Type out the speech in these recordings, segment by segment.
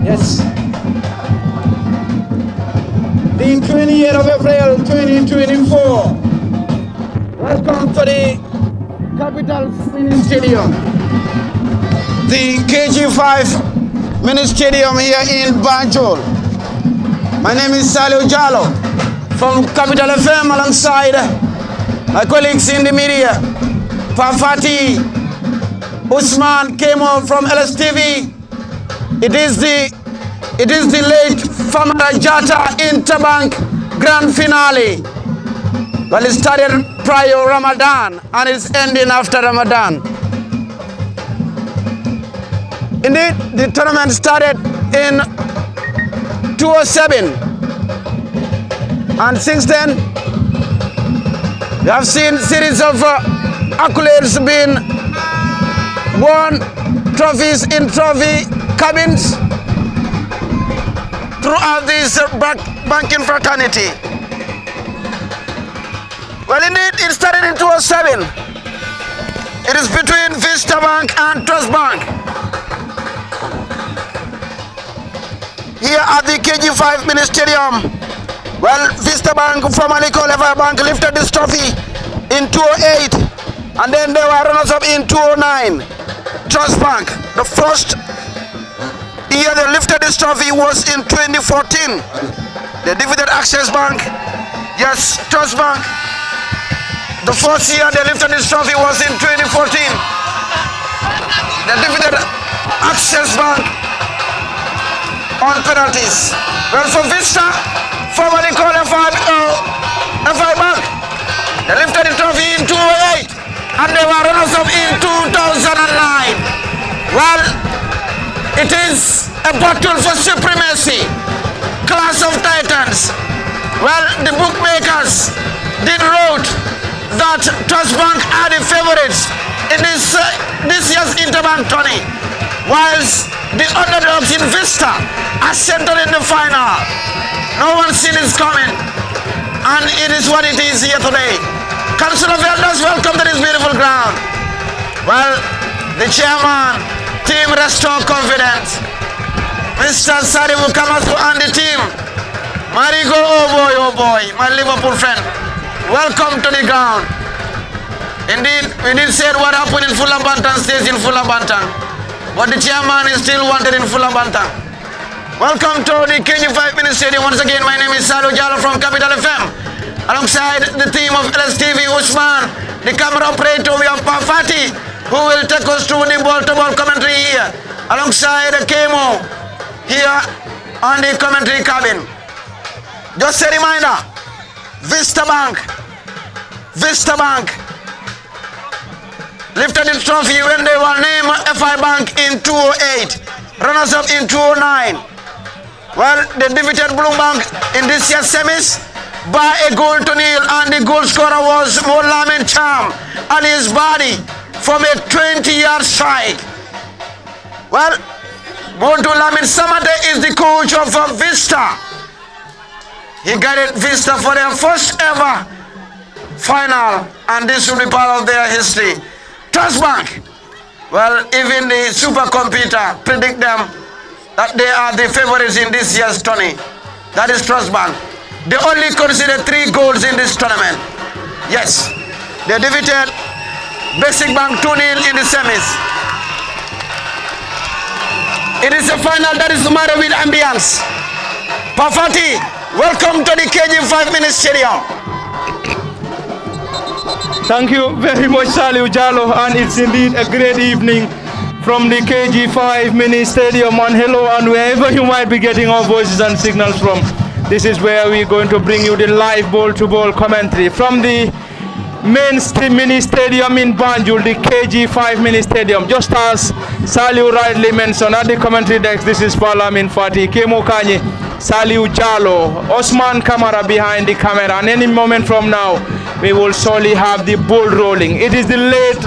Yes. The 28th of April 2024. Welcome to the Capital Mini Stadium. The KG5 Mini Stadium here in Banjul. My name is Salio Jallo from Capital FM alongside my colleagues in the media. Pafati, Usman came on from LSTV. It is the late Famara Jatta Interbank Grand Finale. Well, it started prior Ramadan and it's ending after Ramadan. Indeed, the tournament started in 2007, and since then we have seen series of accolades being won, trophies in trophy cabins throughout this banking fraternity. Well, indeed, it started in 2007. It is between Vista Bank and Trust Bank. Here at the KG5 Mini Stadium, well, Vista Bank, formerly called FI Bank, lifted this trophy in 2008, and then they were runners-up in 2009. Trust Bank, the first year they lifted this trophy was in 2014. They defeated Access Bank. Yes, Trust Bank. The first year they lifted this trophy was in 2014. They defeated Access Bank on penalties. Well, for Vista, formerly called FI Bank, they lifted the trophy in 2008 and they were runners-up in 2009. Well, it is a battle for supremacy, class of titans. Well, the bookmakers did wrote that Trust Bank are the favorites in this year's Interbank tourney, whilst the underdogs in Vista are centered in the final. No one seen this coming, and it is what it is here today. Council of Elders, welcome to this beautiful ground. Well, the chairman, team restore confidence. Mr. Sadibu Kamasu and the team. Marigo, oh boy, my Liverpool friend. Welcome to the ground. Indeed, we did say what happened in Fulham Bantan stays in Fulham Bantan, but the chairman is still wanted in Fulham Bantan. Welcome to the KG5 Mini Stadium. Once again, my name is Salio Jallo from Capital FM. Alongside the team of LSTV, Usman, the camera operator, we have Pafati, who will take us through the ball-to-ball commentary here. Alongside Kemo, here on the commentary cabin. Just a reminder, Vista Bank lifted the trophy when they were named FI Bank in 2008, runners-up in 2009. Well, they defeated Bloom Bank in this year's semis by a goal to nil, and the goal scorer was Molamin Cham and his body from a 20-yard strike. Well, Molamin Samate is the coach of Vista. He guided Vista for their first ever final, and this will be part of their history. Trust Bank, well, even the supercomputer predict them that they are the favorites in this year's tourney. That is Trust Bank. They only considered 3 goals in this tournament. Yes, they defeated Basic Bank 2-0 in the semis. It is a final that is matter with ambience. Pafati, welcome to the KG5 Mini Stadium. Thank you very much, Salio Jallo, and it's indeed a great evening from the KG5 Mini Stadium. And hello, and wherever you might be getting our voices and signals from, this is where we're going to bring you the live ball-to-ball commentary from the main mini stadium in Banjul, the KG5 Mini Stadium. Just as Salio rightly mentioned at the commentary desk, this is Palamin Fati, Kemo Kanye, Salio Jallo, Osman Kamara behind the camera, and any moment from now, we will surely have the ball rolling. It is the late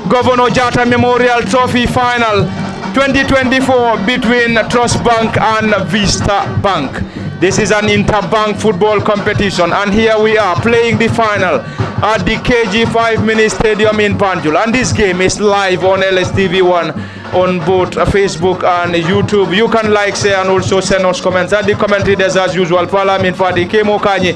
Governor Jatta Memorial Trophy Final 2024 between Trust Bank and Vista Bank. This is an interbank football competition, and here we are playing the final at the KG5 Mini Stadium in Banjul, and this game is live on LSTV1 on both Facebook and YouTube. You can like, share, and also send us comments at the commentary desk as usual. Parliament for the Kemo Kanye,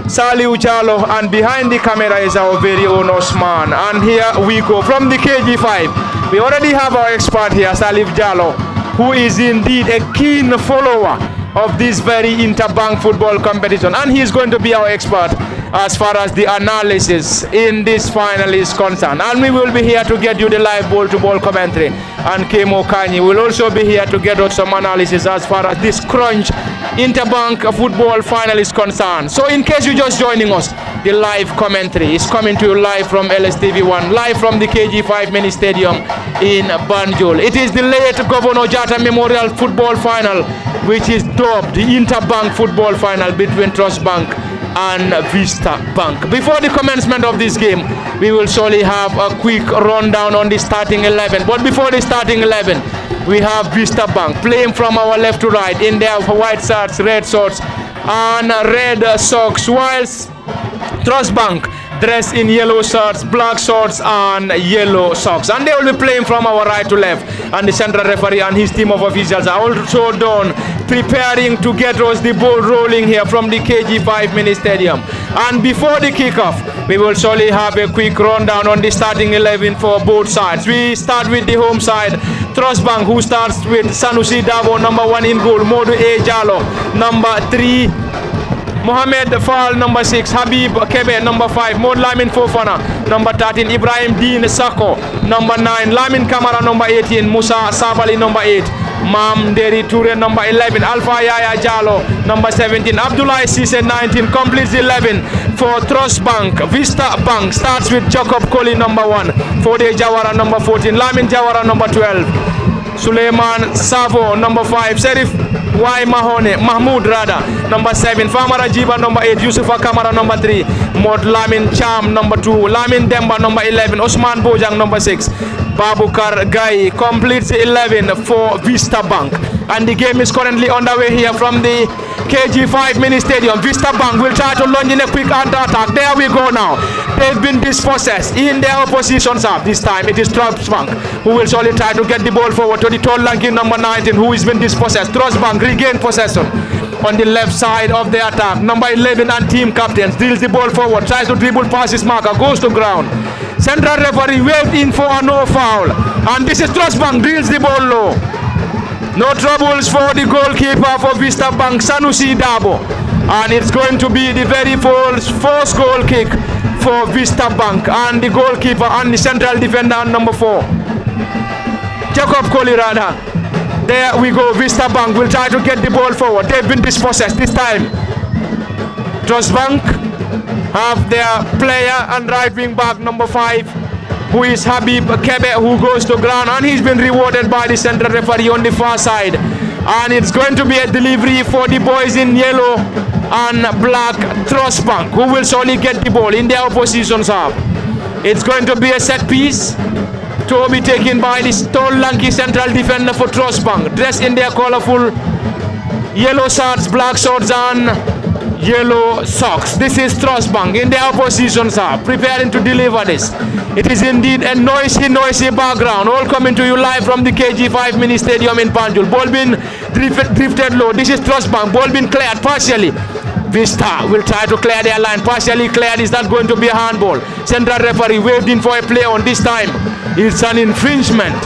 Saliu Jalo, and behind the camera is our very own Osman. And here we go from the KG5. We already have our expert here, Salif Jalo, who is indeed a keen follower of this very interbank football competition, and he's going to be our expert as far as the analysis in this final is concerned. And we will be here to get you the live ball-to-ball commentary, and Kemo Kanye will also be here to get us some analysis as far as this crunch interbank football final is concerned. So in case you're just joining us, the live commentary is coming to you live from LSTV1, live from the KG5 mini stadium in Banjul. It is the late Governor Jatta Memorial Football Final, which is dubbed the Interbank Football Final between Trust Bank and Vista Bank. Before the commencement of this game, we will surely have a quick rundown on the starting 11. But before the starting 11, we have Vista Bank playing from our left to right in their white shirts, red shorts, and red socks, whilst Trust Bank dressed in yellow shirts, black shorts, and yellow socks. And they will be playing from our right to left. And the central referee and his team of officials are also done preparing to get us the ball rolling here from the KG5 mini stadium. And before the kickoff, we will surely have a quick rundown on the starting 11 for both sides. We start with the home side, Trust Bank, who starts with Sanusi Dabo, number 1 in goal, Modu A. Jalo, number 3, Mohamed Fall, number 6, Habib Kebe, number 5, Mod Lamin Fofana, number 13, Ibrahim Dean Sako, number 9, Lamin Kamara, number 18, Musa Sabali, number 8, Mam Deri Toure, number 11, Alpha Yaya Jalo, number 17, Abdullah Sise, 19, completes 11 for Trust Bank. Vista Bank starts with Jacob Koli, number 1, Fode Jawara, number 14, Lamin Jawara, number 12, Suleiman Savo, number 5, Serif Y Mahmoud Rada, number 7, Famara Jiba, number 8, Yusufa Kamara, number 3, Mod Lamin Cham, number 2, Lamin Demba, number 11, Osman Bojang, number 6, Babukar Gai completes 11 for Vista Bank. And the game is currently underway here from the KG5 mini stadium. Vista Bank will try to launch in a quick counter-attack. There we go now. They've been dispossessed in their opposition's half. This time it is Trust Bank who will surely try to get the ball forward to the tall lanky number 19 who has been dispossessed. Trust Bank regain possession on the left side of the attack. Number 11 and team captains deals the ball forward, tries to dribble past his marker, goes to ground. Central referee waved in for a no foul. And this is Trust Bank, drills the ball low. No troubles for the goalkeeper for Vista Bank, Sanusi Dabo. And it's going to be the very first goal kick for Vista Bank. And the goalkeeper and the central defender number 4, Jacob Kolirada. There we go, Vista Bank will try to get the ball forward. They've been dispossessed this time. Trust Bank have their player and right wing back number 5, who is Habib Kebe, who goes to ground, and he's been rewarded by the central referee on the far side. And it's going to be a delivery for the boys in yellow and black, Trust Bank, who will surely get the ball in their opposition's half. It's going to be a set piece to be taken by this tall, lanky central defender for Trust Bank, dressed in their colorful yellow shirts, black shorts, and yellow socks. This is Trust Bank in their opposition's half, preparing to deliver this. It is indeed a noisy background, all coming to you live from the KG5 mini stadium in Banjul. Ball being drifted low. This is Trust Bank. Ball being cleared partially. Vista will try to clear their line. Partially cleared. Is that going to be a handball? Central referee waved in for a play on. This time it's an infringement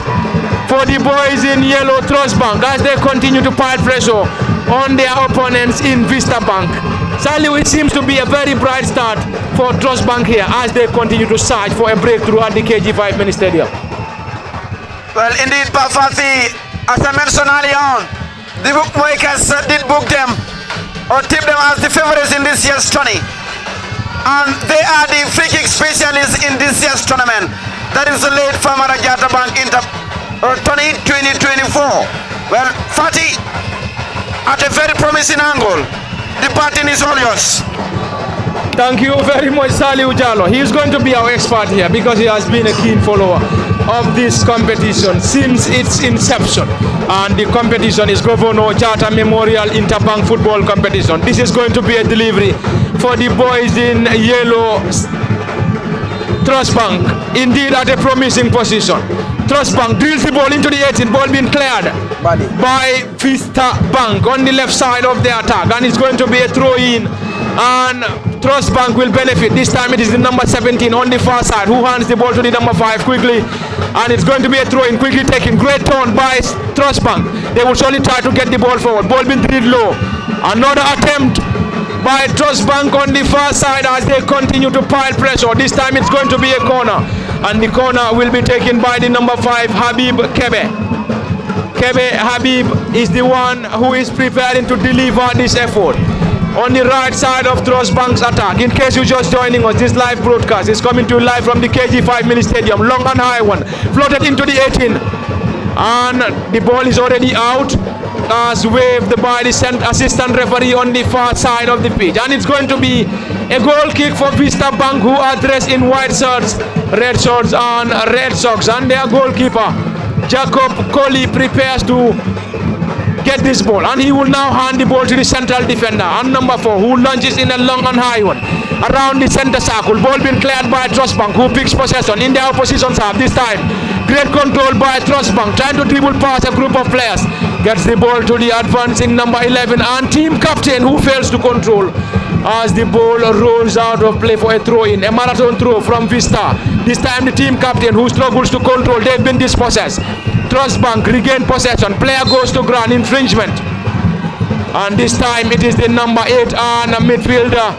for the boys in yellow, Trust Bank, as they continue to pile pressure on their opponents in Vista Bank. Sadly, it seems to be a very bright start for Trust Bank here as they continue to search for a breakthrough at the KG5 mini stadium. Well, indeed, Pafati, as I mentioned earlier on, the bookmakers did book them or tip them as the favorites in this year's tourney. And they are the free kick specialists in this year's tournament. That is the late Famara Jatta Bank tourney 2024. Well, Fatih, at a very promising angle. The baton is all yours. Thank you very much, Saliu Jalo. He is going to be our expert here because he has been a keen follower of this competition since its inception. And the competition is Governor Jatta Memorial Interbank Football Competition. This is going to be a delivery for the boys in yellow Trust Bank indeed at a promising position. Trust Bank drills the ball into the 18, ball being cleared by Vista Bank on the left side of the attack, and it's going to be a throw in, and Trust Bank will benefit. This time it is the number 17 on the far side who hands the ball to the number 5 quickly, and it's going to be a throw in, quickly taken. Great turn by Trust Bank. They will surely try to get the ball forward. Ball being drilled low. Another attempt by Trust Bank on the far side as they continue to pile pressure. This time it's going to be a corner, and the corner will be taken by the number 5 Habib Kebe. Kebe Habib is the one who is preparing to deliver this effort on the right side of Trust Bank's attack. In case you're just joining us, this live broadcast is coming to you live from the KG5 mini stadium. Long and high one, floated into the 18, and the ball is already out as waved by the assistant referee on the far side of the pitch, and it's going to be a goal kick for Vista Bank, who are dressed in white shirts, red shorts and red socks, and their goalkeeper Jacob Coley prepares to get this ball, and he will now hand the ball to the central defender and number 4, who lunges in a long and high one around the center circle. Ball being cleared by Trust Bank, who picks possession in the opposition's half. This time great control by Trust Bank, trying to dribble past a group of players, gets the ball to the advancing number 11 and team captain, who fails to control as the ball rolls out of play for a throw in, a marathon throw from Vista. This time the team captain, who struggles to control, they've been dispossessed. Trust Bank regain possession, player goes to ground, infringement, and this time it is the number 8 and a midfielder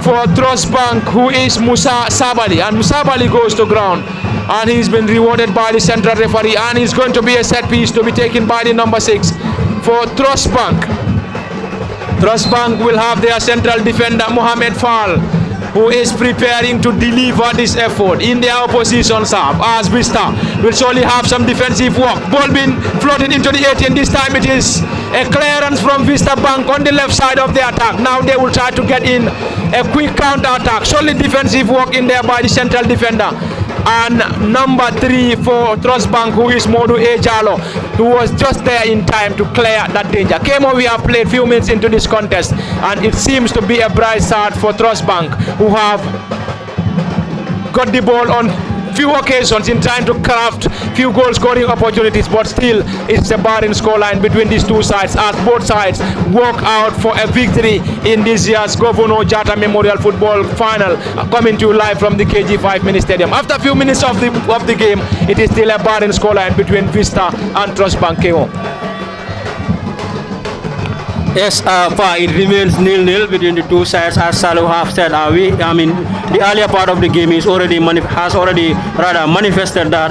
for Trust Bank, who is Musa Sabali, and Musabali goes to ground, and he's been rewarded by the central referee, and it's going to be a set piece to be taken by the number 6 for Trust Bank. Trust Bank will have their central defender Mohamed Fall, who is preparing to deliver this effort in their opposition's half, as Vista will surely have some defensive work. Ball being floated into the 18. This time it is a clearance from Vista Bank on the left side of the attack. Now they will try to get in a quick counter attack. Surely defensive work in there by the central defender. And number 3 for Trust Bank, who is Modu Ejalo, who was just there in time to clear that danger. Kemo, we have played few minutes into this contest, and it seems to be a bright start for Trust Bank, who have got the ball on few occasions in trying to craft few goal scoring opportunities, but still it's a barren scoreline between these two sides, as both sides work out for a victory in this year's Governor Jatta Memorial Football Final, coming to you live from the KG5 mini stadium. After a few minutes of the game, it is still a barren scoreline between Vista and Trust Bank. Yes, it remains 0-0 between the two sides, as Salu have said. The earlier part of the game has already manifested that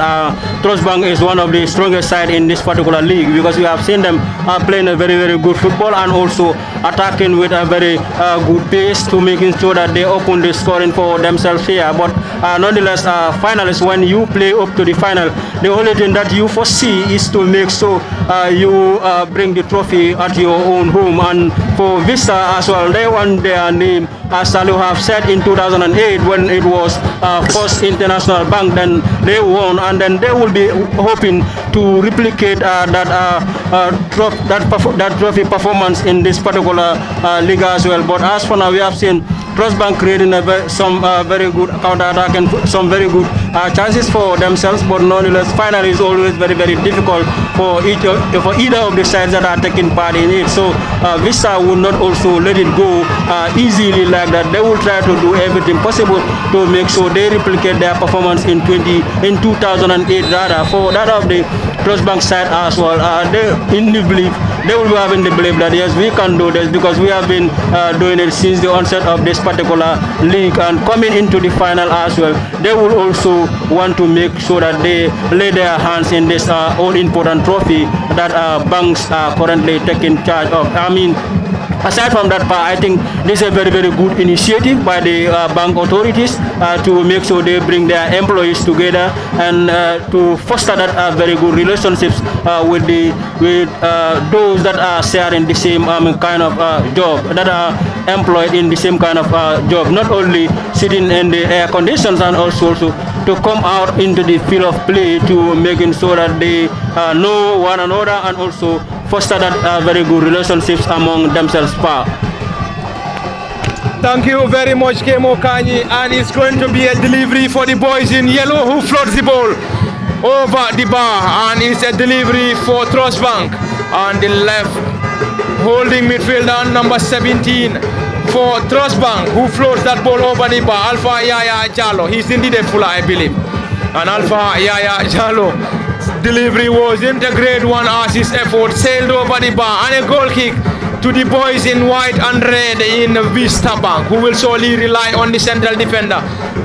Trust Bank is one of the strongest sides in this particular league, because we have seen them playing a very, very good football, and also attacking with a very good pace to making sure that they open the scoring for themselves here. But nonetheless, finalists, when you play up to the final, the only thing that you foresee is to make sure you bring the trophy at your own home. And for Vista as well, they won their name, as Salu have said, in 2008 when it was first international bank. Then they won, and then they will be hoping to replicate that trophy performance in this particular league as well. But as for now, we have seen Trust Bank creating some very good counter-attack and some very good chances for themselves, but nonetheless, final is always very, very difficult for either of the sides that are taking part in it. So Vista will not also let it go easily like that. They will try to do everything possible to make sure they replicate their performance in 2008 rather. For that of the Trust Bank side as well, they will be having the belief that yes, we can do this, because we have been doing it since the onset of this particular league, and coming into the final as well, they will also want to make sure that they lay their hands in this all important trophy that banks are currently taking charge of. Aside from that part, I think this is a very, very good initiative by the bank authorities to make sure they bring their employees together and to foster that very good relationships with those that are sharing the same kind of job, that are employed in the same kind of job, not only sitting in the air conditions, and also to come out into the field of play, to making sure that they know one another, and also foster that very good relationships among themselves. Thank you very much, Kemo Kanyi. And it's going to be a delivery for the boys in yellow who floats the ball over the bar. And it's a delivery for Trust Bank on the left, holding midfielder number 17 for Trust Bank, who floats that ball over the bar. Alpha Yaya Jallo. He's indeed a fuller, I believe. And Alpha Yaya Jallo delivery wasn't a grade one as his effort sailed over the bar, and a goal kick to the boys in white and red in Vista Bank, who will solely rely on the central defender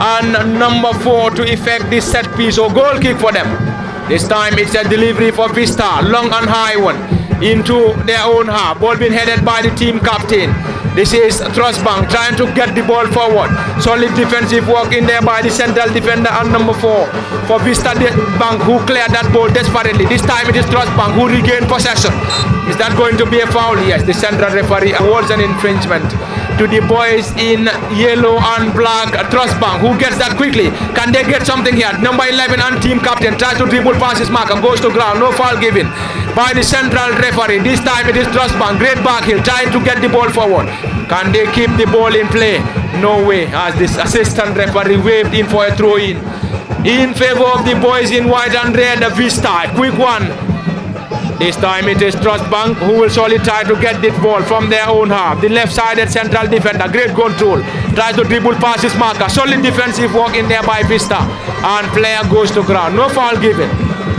and number 4 to effect this set piece or goal kick for them. This time it's a delivery for Vista, long and high one into their own half. Ball being headed by the team captain. This is Trust Bank trying to get the ball forward. Solid defensive work in there by the central defender and number 4 for Vista Bank, who cleared that ball desperately. This time it is Trust Bank who regained possession. Is that going to be a foul? Yes, the central referee awards an infringement to the boys in yellow and black. Trust Bank, who gets that quickly. Can they get something here? Number 11 and team captain tries to dribble past his mark and goes to ground. No foul given by the central referee. This time it is Trust Bank. Great back heel trying to get the ball forward. Can they keep the ball in play? No way, as this assistant referee waved in for a throw in favor of the boys in white and red. Vista, quick one. This time it is Trust Bank who will surely try to get this ball from their own half. The left-sided central defender, great control, tries to dribble past his marker. Solid defensive work in there by Vista, and player goes to ground. No foul given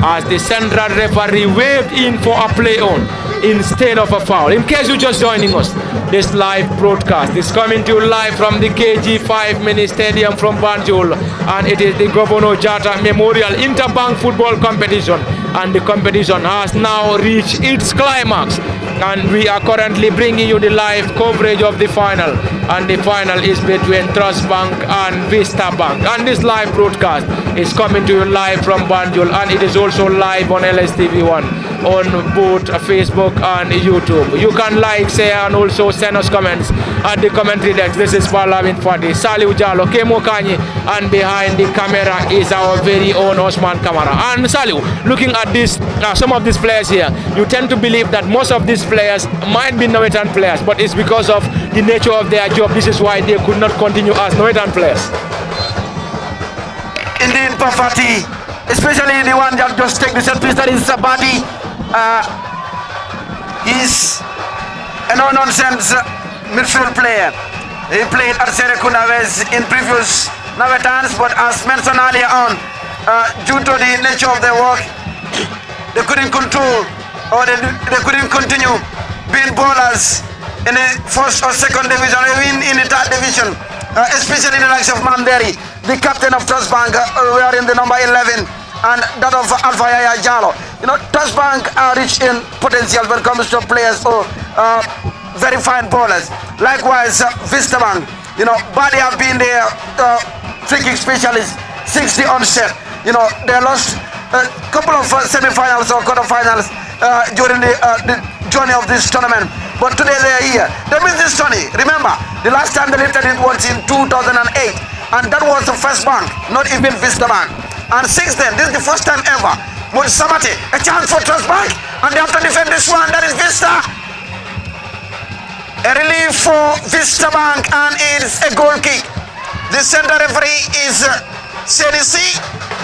as the central referee waved in for a play on instead of a foul. In case you're just joining us, this live broadcast is coming to you live from the KG5 Mini Stadium from Banjul, and it is the Governor Jatta Memorial Interbank Football Competition, and the competition has now reached its climax, and we are currently bringing you the live coverage of the final, and the final is between Trust Bank and Vista Bank, and this live broadcast is coming to you live from Banjul, and it is also live on LSTV1 on both Facebook and YouTube. You can like, share, and also send us comments at the commentary desk. This is Parliament Fadi, Saliu Jallo, Kemo Kanyi, and behind the camera is our very own Osman Kamara. And Saliu, looking at this, some of these players here, you tend to believe that most of these players might be Norwegian players, but it's because of the nature of their job. This is why they could not continue as Norwegian players. Indeed, Pafati, especially the one that just take the set piece, that is Sabati. He's a no-nonsense midfield player. He played at Serekunavez in previous Navetans, but as mentioned earlier on, due to the nature of their work, they couldn't control, or they couldn't continue being bowlers in the first or second division, even in the third division, especially the likes of Manderi, the captain of Trust Bank, wearing the number 11, and that of Alpha Yaya Jallo. You know, Trust Bank are rich in potential when it comes to players or very fine bowlers. Likewise, Vista Bank, you know, Badi have been their free kick specialists since the onset. You know, they lost a couple of semi-finals or quarter-finals during the journey of this tournament. But today they are here. They missed this journey. Remember, the last time they lifted it was in 2008. And that was the first bank, not even Vista Bank. And since then, this is the first time ever. But Samati, a chance for Trust Bank, and they have to defend this one. That is Vista. A relief for Vista Bank, and it's a goal kick. The center referee is Senisi.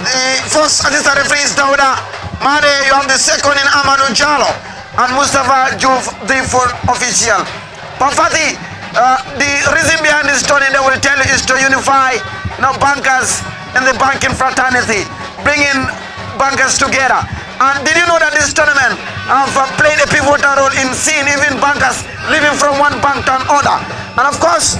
The first assistant referee is Dauda Made. You have the second in Amadou Jallo, and Mustafa Jouf, the fourth official. Pafati, the reason behind this turning, they will tell you, is to unify, you know, bankers in the banking fraternity, bringing bankers together. And did you know that this tournament have played a pivotal role in seeing even bankers living from one bank to another? And of course,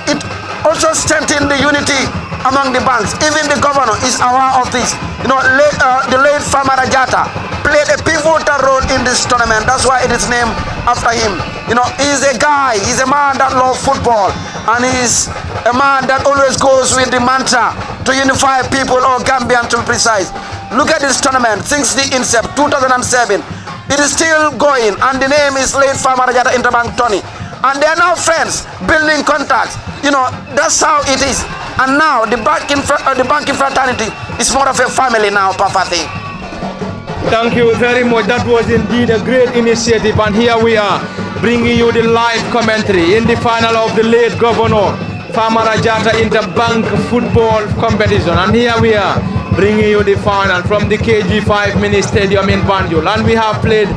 it also strengthened the unity among the banks. Even the governor is aware of this. You know, the late farmer Jatta played a pivotal role in this tournament. That's why it is named after him. You know, he's a guy, he's a man that loves football, and he's a man that always goes with the mantra to unify people, or Gambian to be precise. Look at this tournament since the incept, 2007. It is still going, and the name is late farmer Jatta Interbank Tony. And they are now friends, building contacts. You know, that's how it is. And now the banking fraternity is more of a family now, Pafati. Thank you very much. That was indeed a great initiative, and here we are bringing you the live commentary in the final of the late Governor Famara Jatta Interbank Football Competition. And here we are, bringing you the final from the KG5 Mini Stadium in Banjul. And we have played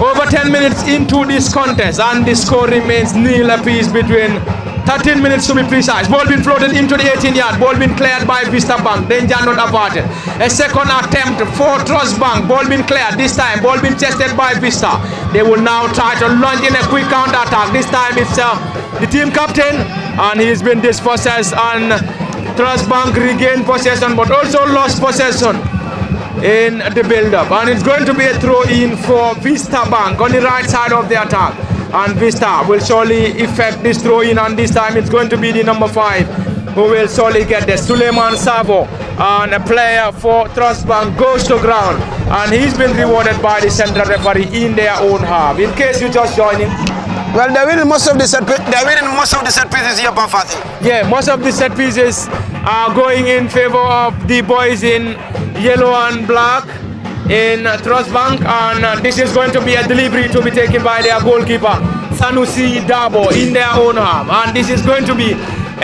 over 10 minutes into this contest, and the score remains nil apiece between 13 minutes to be precise. Ball been floated into the 18-yard. Ball been cleared by Vista Bank. Danger not averted. A second attempt for Trust Bank. Ball been cleared. This time, ball been chested by Vista. They will now try to launch in a quick counter attack. This time it's the team captain, and he's been dispossessed, and Trust Bank regained possession, but also lost possession in the build-up. And it's going to be a throw-in for Vista Bank on the right side of the attack. And Vista will surely effect this throw-in, and this time it's going to be the number 5 who will surely get this. Suleiman Savo, and a player for Trust Bank, goes to ground, and he's been rewarded by the central referee in their own half. In case you just joining, Well, they're winning most of the set pieces here, Bafati. yeah, most of the set pieces are going in favor of the boys in yellow and black in Trust Bank, and this is going to be a delivery to be taken by their goalkeeper Sanusi Dabo in their own half, and this is going to be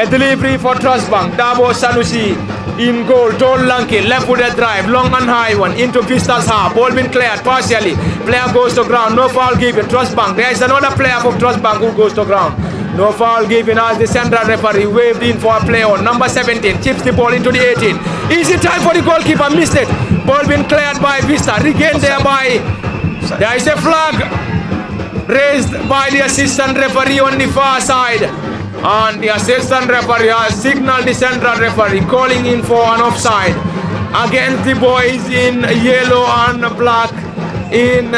a delivery for Trust Bank. Dabo Sanusi in goal, tall lanky, left-footed drive, long and high one into Vista's half. Ball been cleared partially. Player goes to ground, no foul given. Trust Bank. There is another player from Trust Bank who goes to ground. No foul given as the central referee waved in for a play on. Number 17 chips the ball into the 18. Easy time for the goalkeeper, missed it. Ball been cleared by Vista, regained there by. There is a flag raised by the assistant referee on the far side. And the assistant referee has signaled the central referee, calling in for an offside against the boys in yellow and black in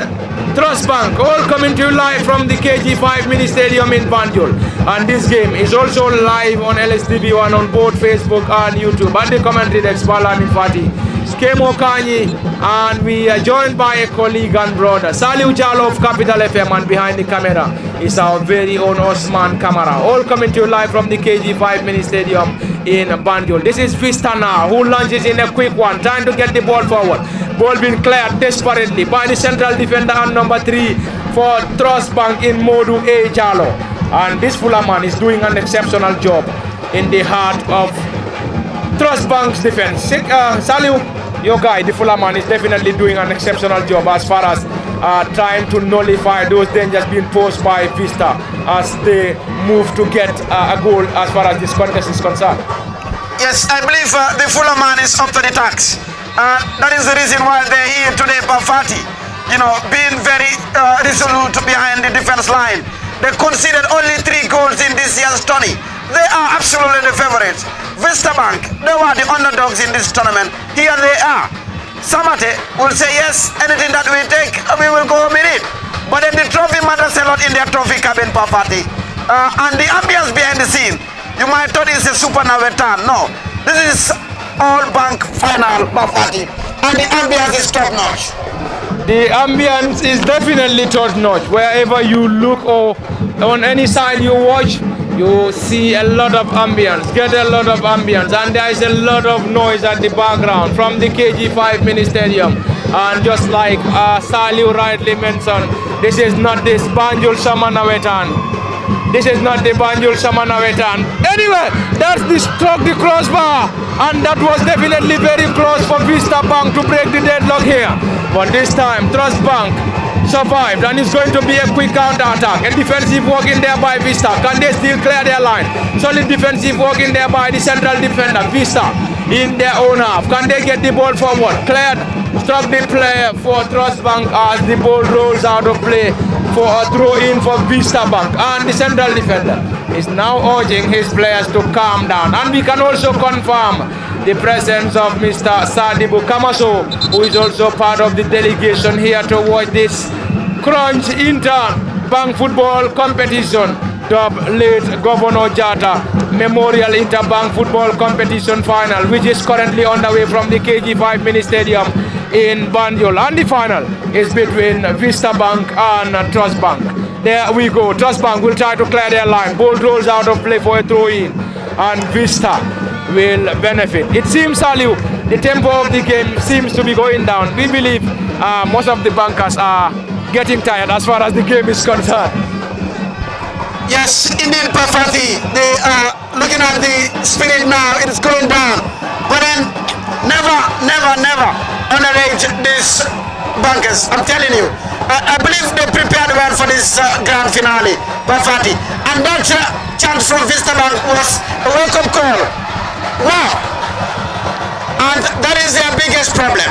Trust Bank. All coming to you live from the KG5 Mini Stadium in Banjul. And this game is also live on LSTV1 on both Facebook and YouTube. And the commentary that's Balani Fati, Kemo Kanyi, and we are joined by a colleague and brother, Saliu Jalo of Capital FM, and behind the camera is our very own Osman Kamara. All coming to you live from the KG5 Mini Stadium in Banjul. This is Vista now, who launches in a quick one, trying to get the ball forward. Ball being cleared desperately by the central defender and number 3 for Trust Bank in Modu A. Jalo. And this Fulham man is doing an exceptional job in the heart of Trust Bank's defense. Saliu, your guy, the Fulham man, is definitely doing an exceptional job as far as trying to nullify those dangers being posed by Vista as they move to get a goal as far as this contest is concerned. Yes, I believe the Fulham man is up to the task. That is the reason why they're here today, Bafati. You know, being very resolute behind the defense line. They conceded only 3 goals in this year's tourney. They are absolutely the favorites. Vista Bank, they were the underdogs in this tournament. Here they are. Samate will say yes, anything that we take, we will go with it. But then the trophy matters a lot in their trophy cabin, Bafati. And the ambience behind the scene, you might thought it's a Super Navetan. No, this is all bank final, Bafati. And the ambience is top notch. The ambience is definitely top notch. Wherever you look or on any side you watch, you see a lot of ambience, get a lot of ambience, and there is a lot of noise at the background from the KG5 Mini Stadium. And just like Saliu rightly mentioned, this is not this Banjul Samanawetan. This is not the Banjul Samanawetan. Anyway, that's the struck the crossbar, and that was definitely very close for Vista Bank to break the deadlock here. But this time, Trust Bank survived, and it's going to be a quick counter attack. A defensive work in there by Vista. Can they still clear their line? Solid defensive work in there by the central defender, Vista, in their own half. Can they get the ball forward? Cleared, struck the player for Trust Bank as the ball rolls out of play for a throw-in for Vista Bank. And the central defender is now urging his players to calm down. And we can also confirm the presence of Mr. Sadibu Kamaso, who is also part of the delegation here to watch this Crunch Inter-Bank Football Competition, dubbed late Governor Jatta Memorial Inter-Bank Football Competition Final, which is currently underway from the KG5 Mini Stadium in Banjul. And the final is between Vista Bank and Trust Bank. There we go. Trust Bank will try to clear their line. Ball rolls out of play for a throw-in, and Vista will benefit. It seems, Saliu, the tempo of the game seems to be going down. We believe most of the bankers are getting tired as far as the game is concerned. Yes, indeed, Pafati. They are looking at the spirit now. It is going down. But then, never underrate these bankers. I'm telling you. I believe they prepared well for this grand finale, Pafati. And that chance from Vista Bank was a wake-up call. Wow. And that is their biggest problem.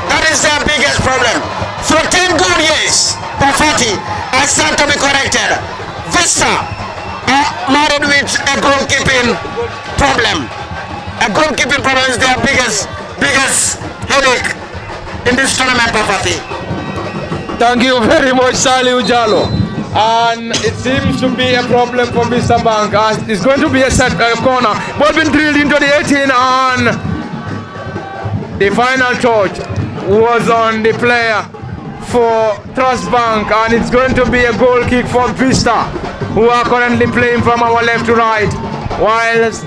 That is their biggest problem. For 10 good years, Pafati has started to be corrected. Vista are married with a goalkeeping problem. A goalkeeping problem is their biggest headache in this tournament, Pafati. Thank you very much, Saliu Jallo. And it seems to be a problem for Vista Bank. It's going to be a set corner. Ball been drilled into the 18, and the final touch was on the player for Trust Bank, and it's going to be a goal kick for Vista, who are currently playing from our left to right, whilst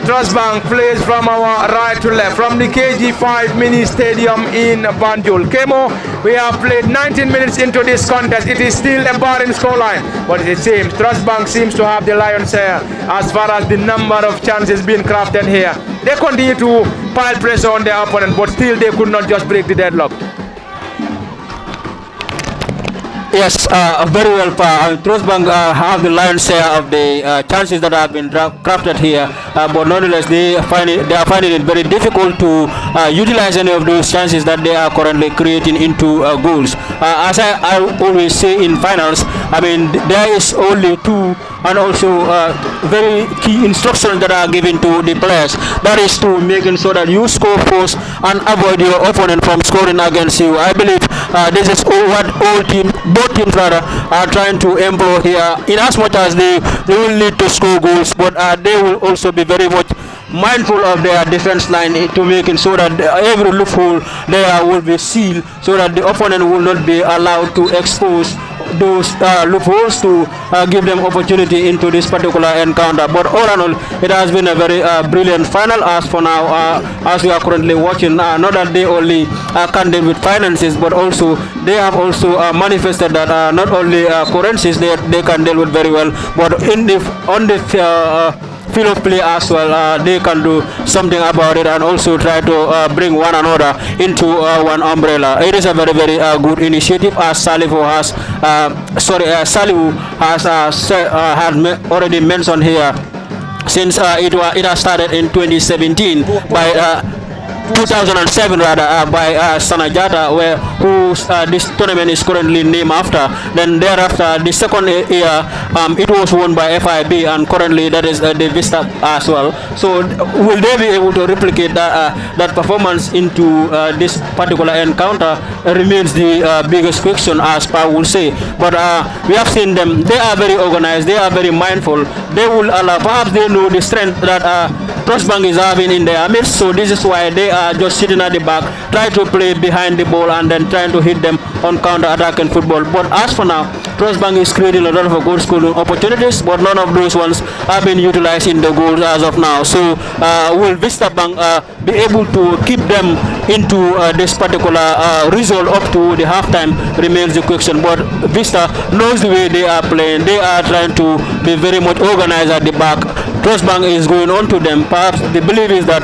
Trust Bank plays from our right to left, from the KG5 mini stadium in Banjul. Kemo, we have played 19 minutes into this contest. It is still a barren scoreline, but it seems Trust Bank seems to have the lion's share as far as the number of chances being crafted here. They continue to pile pressure on their opponent, but still they could not just break the deadlock. Yes, very well, Pa. Trust Bank have the lion's share of the chances that have been crafted here, but nonetheless they are finding it very difficult to utilize any of those chances that they are currently creating into goals. As I always say in finals, I mean, there is only two and also very key instructions that are given to the players. That is to making sure that you score first and avoid your opponent from scoring against you. I believe this is what both teams rather are trying to employ here, in as much as they will need to score goals, but they will also be very much mindful of their defense line to making sure that every loophole there will be sealed, so that the opponent will not be allowed to expose those loopholes to give them opportunity into this particular encounter. But all in all, it has been a very brilliant final as for now, as we are currently watching. Not that they only can deal with finances, but also they have also manifested that not only currencies they can deal with very well, but on the field of play as well, they can do something about it and also try to bring one another into one umbrella. It is a very good initiative, as Salihu has already mentioned here, since it has started in 2017 by 2007 rather, by Jatta, who this tournament is currently named after. Then thereafter, the second year, it was won by FIB, and currently that is the Vista as well. So will they be able to replicate that performance into this particular encounter remains the biggest question, as Pa will say. But we have seen them. They are very organized. They are very mindful. They will allow. Perhaps they know the strength that Trust Bank is having in their midst. So this is why they are just sitting at the back, try to play behind the ball and then trying to hit them on counter-attacking football. But as for now, Trust Bank is creating a lot of good scoring opportunities, but none of those ones have been utilized in the goals as of now. So will Vista Bank be able to keep them into this particular result up to the halftime remains the question. But Vista knows the way they are playing. They are trying to be very much organized at the back. Trust Bank is going on to them. Perhaps the belief is that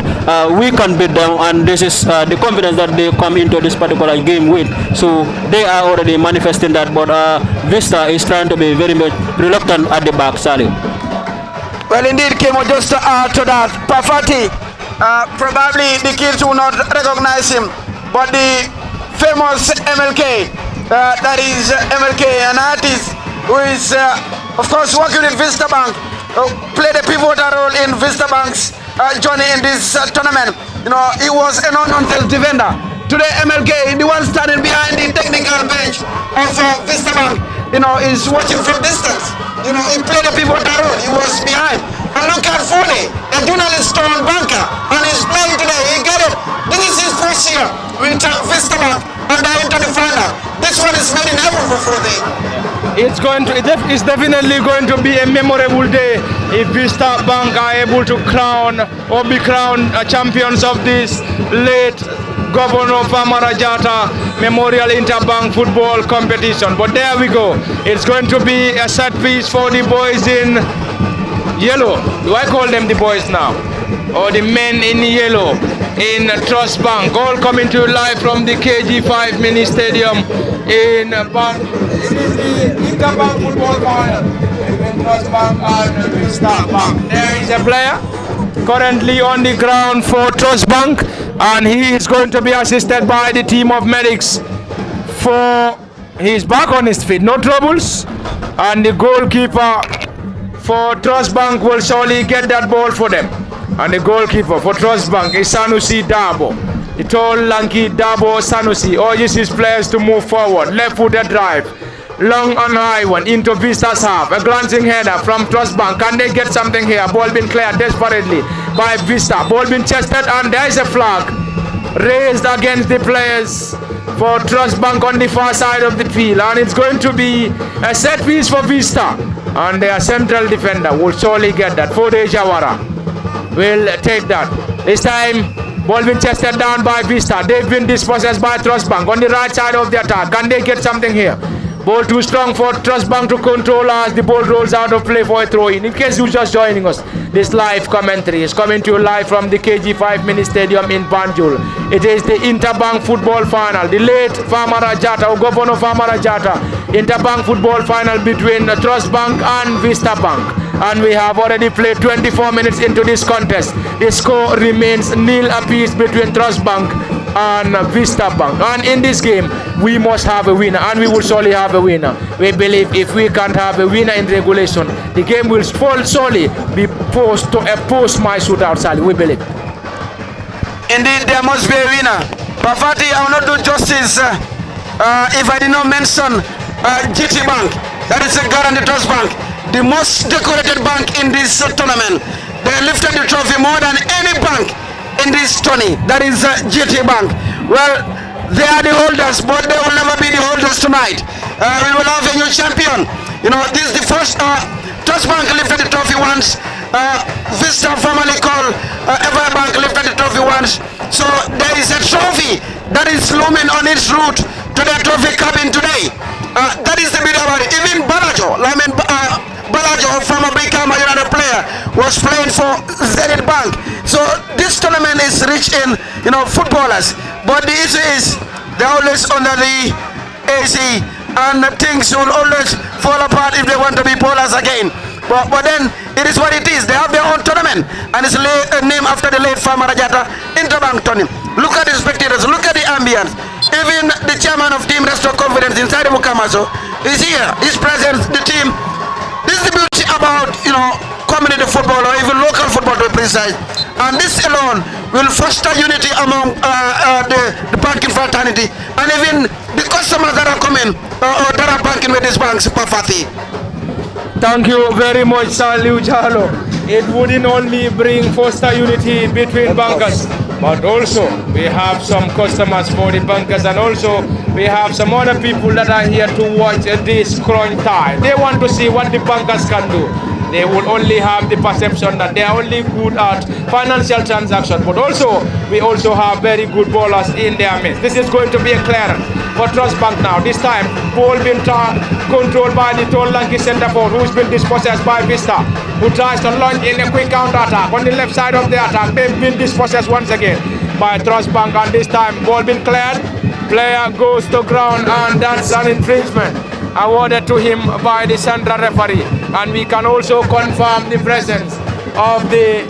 we can beat them, and this is the confidence that they come into this particular game with. So they are already manifesting that, but Vista is trying to be very much reluctant at the back, Sally. Well, indeed, Kemo, just to add to that, Pafati, probably the kids will not recognize him, but the famous MLK, that is MLK, an artist who is, of course, working with Vista Bank, played a pivotal role in Vista Bank's journey in this tournament. You know, he was a no-nonsense defender. Today, MLK, the one standing behind the technical bench of Vista Bank, you know, is watching from distance. You know, he played a pivotal role. He was behind. And look at Foley, a journalist turned banker, and he's playing today. He got it. This is his first year with Vista Bank, and they're into the final. This one is made in heaven for Foley. It's definitely going to be a memorable day if Vista Bank are able to crown or be crowned champions of this late Governor Famara Jatta Memorial Interbank Football Competition. But there we go. It's going to be a set piece for the boys in yellow. Do I call them the boys now? Or the men in yellow in Trust Bank. All coming to you live from the KG5 Mini Stadium in Bank. It is the Interbank Football Final between Trust Bank and Vista Bank. There is a player currently on the ground for Trust Bank, and he is going to be assisted by the team of medics. He's back on his feet, no troubles, and the goalkeeper for Trust Bank will surely get that ball for them. And the goalkeeper for Trust Bank is Sanusi Dabo, the tall, lanky Dabo Sanusi. Urges his players to move forward. Left-footed drive, long and high one into Vista's half. A glancing header from Trust Bank. Can they get something here? Ball being cleared desperately by Vista. Ball being chested, and there is a flag raised against the players for Trust Bank on the far side of the field, and it's going to be a set piece for Vista, and their central defender will surely get that. Fode Jawara will take that. This time, ball being chested down by Vista. They've been dispossessed by Trust Bank on the right side of the attack. Can they get something here? Ball too strong for Trust Bank to control as the ball rolls out of play for a throw-in. In case you're just joining us, this live commentary is coming to you live from the KG5 Mini Stadium in Banjul. It is the Interbank Football Final, the late Famara Jatta, or Governor Famara Jatta, Interbank Football Final between Trust Bank and Vista Bank. And we have already played 24 minutes into this contest. The score remains nil apiece between Trust Bank and Vista Bank. And in this game, we must have a winner, and we will surely have a winner. We believe if we can't have a winner in regulation, the game will solely be posed to a post-my shootout, Sally. We believe. Indeed, there must be a winner. Bafati, I will not do justice if I did not mention GT Bank. That is a guaranteed Trust Bank, the most decorated bank in this tournament. They lifted the trophy more than any bank in this tourney. That is GT Bank. Well, they are the holders, but they will never be the holders tonight. We will have a new champion. You know, this is the first Trust Bank lifted the trophy once. Vista, formerly called Ever Bank, lifted the trophy once. So there is a trophy that is looming on its route to the trophy cabin today. That is the bit about it. Even Balajo, Balajo, former Brikama United player, was playing for Zenith Bank. So this tournament is rich in, you know, footballers. But the issue is they're always under the AC, and things will always fall apart if they want to be ballers again. But then it is what it is. They have their own tournament, and it's named after the late Famara Jatta Interbank tournament. Look at the spectators, look at the ambience. Even the chairman of Team Restore Confidence inside the Mukamaso is here. His presence, the team. This is the beauty about, you know, community football, or even local football to be precise. And this alone will foster unity among the banking fraternity, and even the customers that are coming or that are banking with these banks. Pafati. Thank you very much, Saliu Jalo. It wouldn't only bring foster unity between bankers, but also we have some customers for the bankers, and also we have some other people that are here to watch this crunch time. They want to see what the bankers can do. They will only have the perception that they are only good at financial transactions, but also we also have very good ballers in their midst. This is going to be a clearance for Trust Bank now. This time, ball being controlled by the tall lanky centre forward, who's been dispossessed by Vista, who tries to launch in a quick counter attack on the left side of the attack. They've been dispossessed once again by Trust Bank, and this time ball being cleared. Player goes to ground, and that's an infringement awarded to him by the central referee. And we can also confirm the presence of the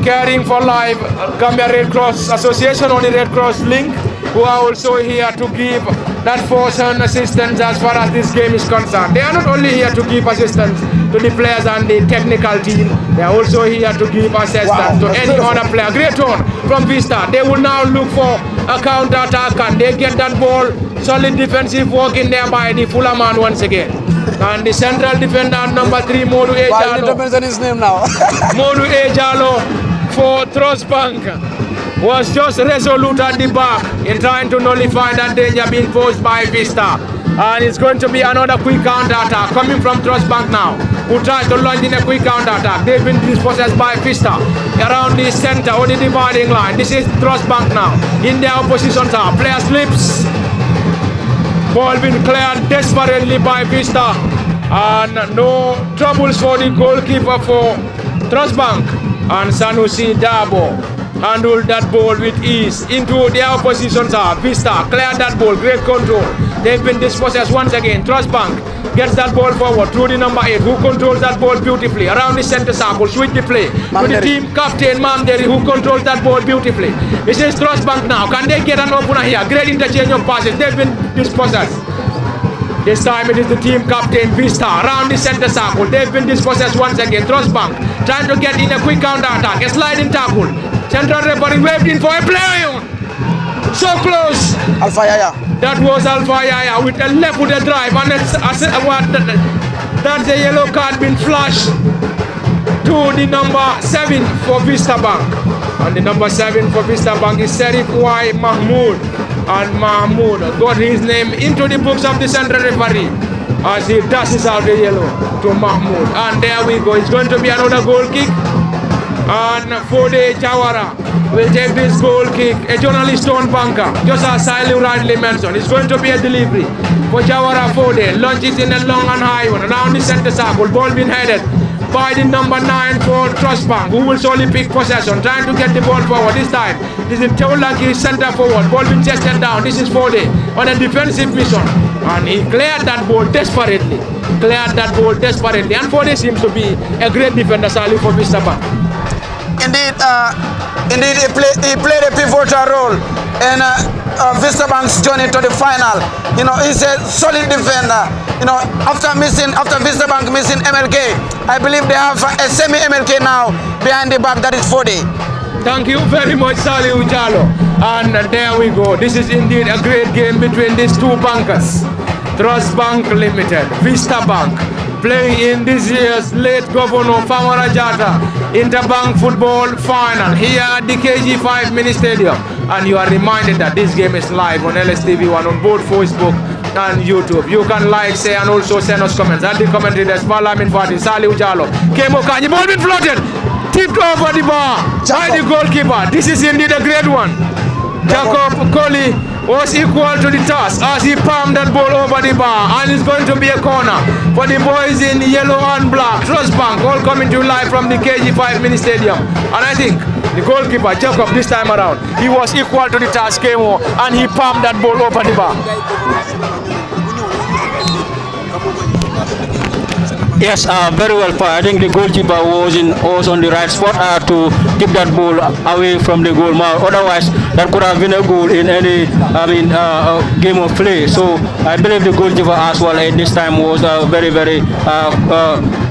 Caring for Life Gambia Red Cross Association on the Red Cross link, who are also here to give that force and assistance as far as this game is concerned. They are not only here to give assistance to the players and the technical team, they are also here to give assistance to any other player. Great turn from Vista. They will now look for a counter attack, and they get that ball. Solid defensive work in there by the Fuller man once again. And the central defender, number 3, Modu Ejalo. Well, you need to mention his name now. Modu Ejalo for Trust Bank was just resolute at the back in trying to nullify that danger being posed by Vista. And it's going to be another quick counter attack coming from Trust Bank now. who tries to launch in a quick counter attack. They've been dispossessed by Vista around the center or the dividing line. This is Trust Bank now. In their opposition are player slips. Ball been cleared desperately by Vista. And no troubles for the goalkeeper for Trust Bank. And Sanusi Dabo handled that ball with ease into their opposition are Vista. Cleared that ball. Great control. They've been dispossessed once again. Trust Bank gets that ball forward through the number 8 who controls that ball beautifully around the center circle. Switch the play to the team captain Mamderi who controls that ball beautifully. This is Trust Bank now. Can they get an opener here? Great interchange of passes. They've been dispossessed. This time it is the team captain Vista around the center circle. They've been dispossessed once again. Trust Bank trying to get in a quick counter attack. A sliding tackle. Central referee waved in for a play. So close. Alpha Yaya. That was Alpha Yaya with a left-footed drive, and that's the yellow card been flashed to the number 7 for Vista Bank. And the number 7 for Vista Bank is Serif Y Mahmoud. And Mahmoud got his name into the books of the central referee as he dashes out the yellow to Mahmoud. And there we go. It's going to be another goal kick. And Fode Jawara will take this goal kick. A journalist on banker, just as Siley rightly mentioned. It's going to be a delivery for Jawara Fode. Launches in a long and high one around the center circle. Ball being headed by the number 9 for Trust Bank, who will slowly pick possession, trying to get the ball forward. This time, this is Teolaki center forward. Ball being chested down. This is Fode on a defensive mission. And he cleared that ball desperately. And Fode seems to be a great defender, Sally, for Vista Bank. Indeed, he played a pivotal role in Vista Bank's journey to the final. You know, he's a solid defender. You know, after Vista Bank missing MLK, I believe they have a semi-MLK now behind the back. That is Fode. Thank you very much, Sally Ujalo. And there we go. This is indeed a great game between these two bankers. Trust Bank Limited, Vista Bank, playing in this year's late Governor Famara Jatta Interbank Football Final here at the KG5 Mini Stadium. And you are reminded that this game is live on LSTV1 on both Facebook and YouTube. You can like, share, and also send us comments. At the commentary, there's Malamin Fati, Sali Ujalo, Kemo Kanyi, ball been floated, tipped over the bar by the goalkeeper. This is indeed a great one. Jacob Coley was equal to the task as he palmed that ball over the bar, and it's going to be a corner for the boys in yellow and black. Trust Bank all coming to live from the KG5 Mini Stadium. And I think the goalkeeper Jacob this time around, he was equal to the task, Kemo, and he palmed that ball over the bar. Yes, very well. I think the goalkeeper was on the right spot to keep that ball away from the goal mouth. Otherwise, that could have been a goal in any game of play. So I believe the goalkeeper as well at this time was very, very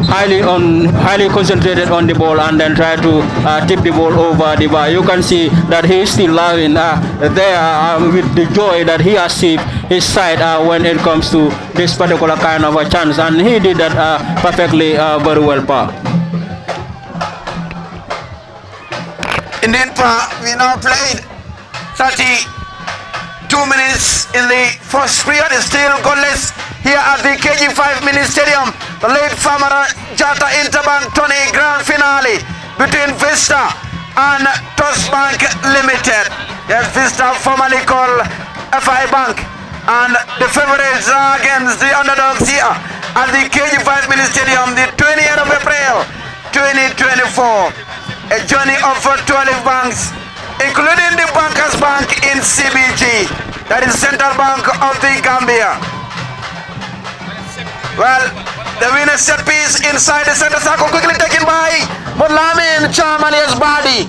highly concentrated on the ball and then tried to tip the ball over the bar. You can see that he is still laughing there with the joy that he has saved his side when it comes to this particular kind of a chance, and he did that perfectly very well, Pa. Indeed, Pa, we now played 32 minutes in the first period. It's still goalless here at the KG5 Mini Stadium. The late Famara Jatta Interbank Tony Grand Finale between Vista and Trust Bank Limited. Yes, Vista formerly called FI Bank. And the favorites are against the underdogs here at the KG5 Mini Stadium, the 20th of April, 2024. A journey of 12 banks, including the Bankers Bank in CBG, that is Central Bank of the Gambia. Well, the winner set piece inside the center circle, quickly taken by Mulamin Chamalia's body,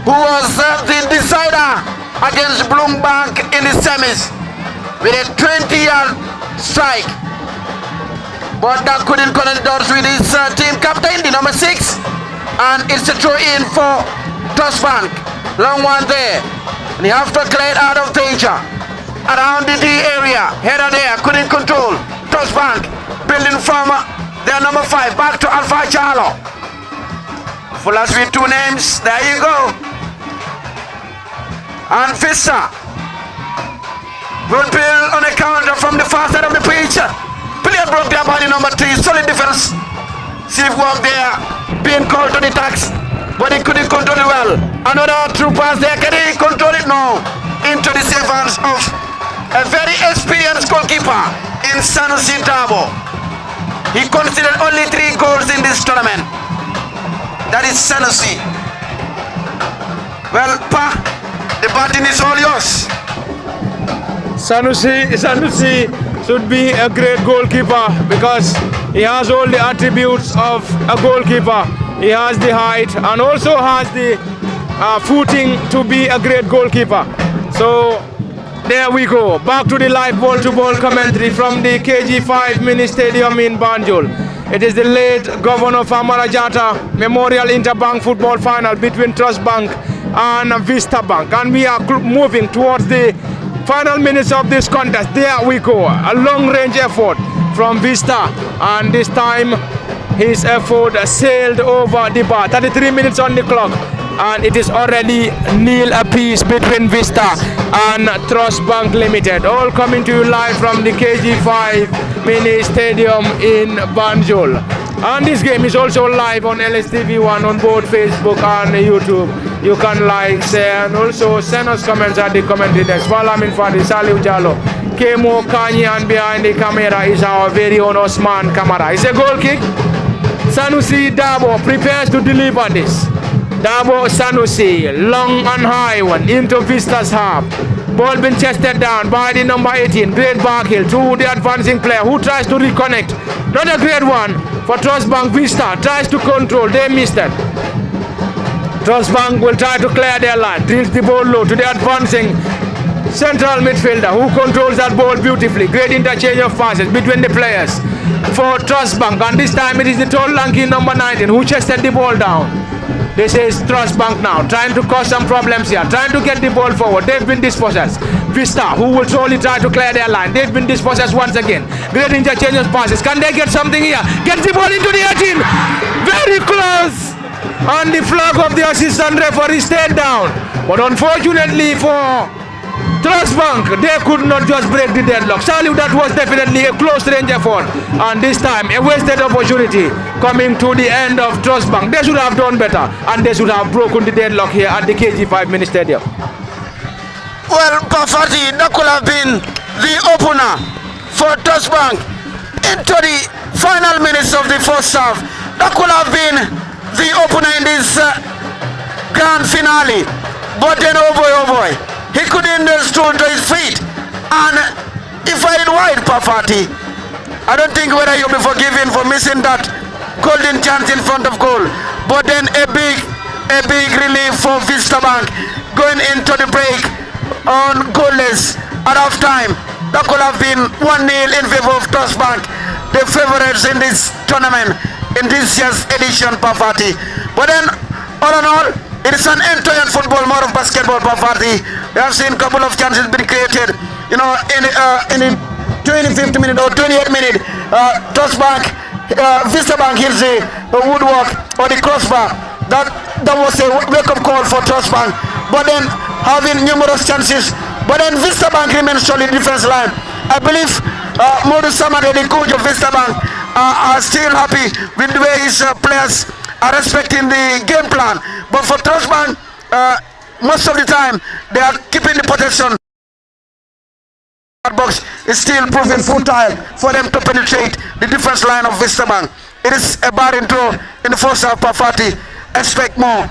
who was the decider against Bloombank in the semis with a 20-yard strike. But that couldn't connect the dots with his team captain, the number 6. And it's a throw in for Trust Bank. Long one there. And you have to clear it out of danger. Around the D area. Header there, couldn't control. Trust Bank building from their number 5 back to Alpha Charlo. Fullers with 2 names. There you go. And Vista will build on a counter from the far side of the pitch. Player broke there by the number 3. Solid defense defensive work there, being called to the tax, but he couldn't control it well. Another through pass there, can he control it? No. Into the safe hands of a very experienced goalkeeper in Sanusi Dabo. He conceded only 3 goals in this tournament. That is Sanusi. Well, Pa, the baton is all yours. Sanusi should be a great goalkeeper because he has all the attributes of a goalkeeper. He has the height and also has the footing to be a great goalkeeper. So there we go. Back to the live ball-to-ball commentary from the KG5 Mini Stadium in Banjul. It is the late Governor Famara Jatta Memorial Interbank Football Final between Trust Bank and Vista Bank. And we are moving towards the final minutes of this contest. There we go. A long-range effort from Vista. And this time his effort sailed over the bar. 33 minutes on the clock. And it is already nil apiece between Vista and Trust Bank Limited. All coming to you live from the KG5 Mini Stadium in Banjul. And this game is also live on LSTV1 on both Facebook and YouTube. You can like, share, and also send us comments at the commentary desk. Follow me for the Saliu Jalo. Kemo Kanye, and behind the camera is our very own Osman Kamara. It's a goal kick. Sanusi Dabo prepares to deliver this. Dabo Sanusi, long and high one into Vista's half. Ball been chested down by the number 18, Great Barkhill, to the advancing player who tries to reconnect. Not a great one for Trust Bank. Vista tries to control, they missed it. Trust Bank will try to clear their line, drills the ball low to the advancing central midfielder who controls that ball beautifully. Great interchange of passes between the players for Trust Bank, and this time it is the tall lanky number 19 who chested the ball down. This is Trust Bank now, trying to cause some problems here, trying to get the ball forward. They've been dispossessed. Vista, who will slowly try to clear their line. They've been dispossessed once again. Great interchange of passes. Can they get something here? Get the ball into the 18. Very close. And the flag of the assistant referee stayed down. But unfortunately for Trust Bank, they could not just break the deadlock. Salute, that was definitely a close range effort. And this time, a wasted opportunity coming to the end of Trust Bank. They should have done better, and they should have broken the deadlock here at the KG5 Mini Stadium. Well, Pafati, that could have been the opener for Trust Bank into the final minutes of the first half. That could have been the opener in this grand finale. But then, oh boy, he couldn't stood to his feet, and if I did wide, Pafati, I don't think whether you'll be forgiven for missing that golden chance in front of goal. But then a big relief for Vista Bank going into the break on goalless at half time. That could have been 1-0 in favor of Trust Bank, the favorites in this tournament, in this year's edition, Pafati. But then, all in all, it is an end-to-end football, more of basketball, Pafati. We have seen a couple of chances being created, you know, in the 25th minute or 28th minute. Trust Bank, Vista Bank hits the woodwork or the crossbar. That was a wake-up call for Trust Bank. But then having numerous chances, but then Vista Bank remains solid defense line. I believe Modu Samade, the coach of Vista Bank, are still happy with the way his players are respecting the game plan. But for Trust Bank, most of the time they are keeping the possession. That box is still proving futile for them to penetrate the defense line of Vista Bank. It is a bad intro in the first half. Pafati, expect more,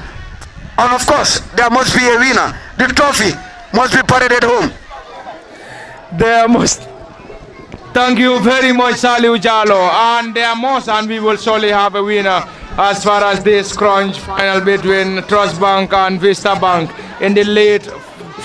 and of course there must be a winner. The trophy must be paraded home. There must. Thank you very much, Saliu Jalo. And there must, and we will surely have a winner as far as this crunch final between Trust Bank and Vista Bank in the late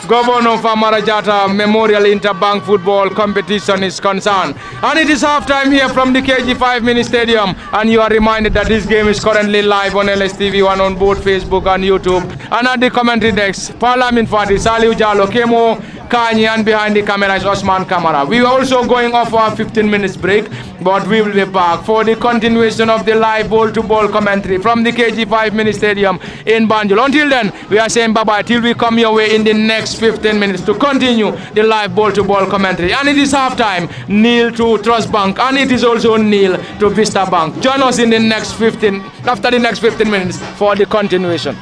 Governor Famara Jatta Memorial Interbank Football Competition is concerned. And it is halftime here from the KG5 Mini Stadium, and you are reminded that this game is currently live on LSTV1 on both Facebook and YouTube. And at the commentary desk, Parliament Fati, Saliu Jalo, Kemo Kanye, and behind the camera is Osman Kamara. We are also going off our 15 minutes break, but we will be back for the continuation of the live ball-to-ball commentary from the KG5 Mini Stadium in Banjul. Until then, we are saying bye-bye till we come your way in the next 15 minutes to continue the live ball-to-ball commentary. And it is halftime, nil to Trust Bank, and it is also nil to Vista Bank. Join us in the next 15, after the next 15 minutes for the continuation.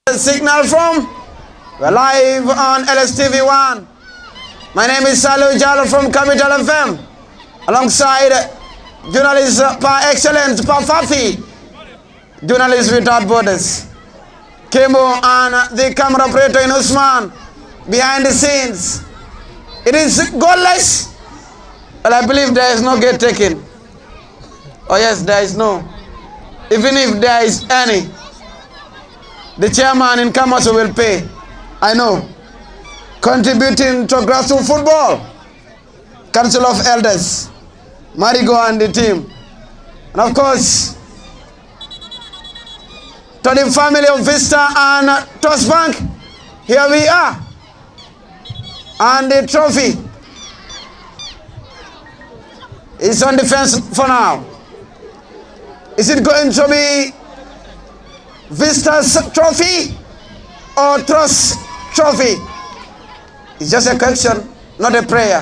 Signal from? We're live on LSTV1. My name is Salu Jallo from Capital FM, alongside journalist par excellence, par Fafi, journalists without borders. Kemo and the camera operator in Usman, behind the scenes. It is goalless, but I believe there is no gate taken. Oh yes, there is no. Even if there is any, the chairman in Kamaso will pay. I know. Contributing to grassroots football, Council of Elders, Marigo and the team. And of course, to the family of Vista and Trust Bank, here we are. And the trophy is on the fence for now. Is it going to be Vista's trophy or Trust trophy? It's just a question, not a prayer.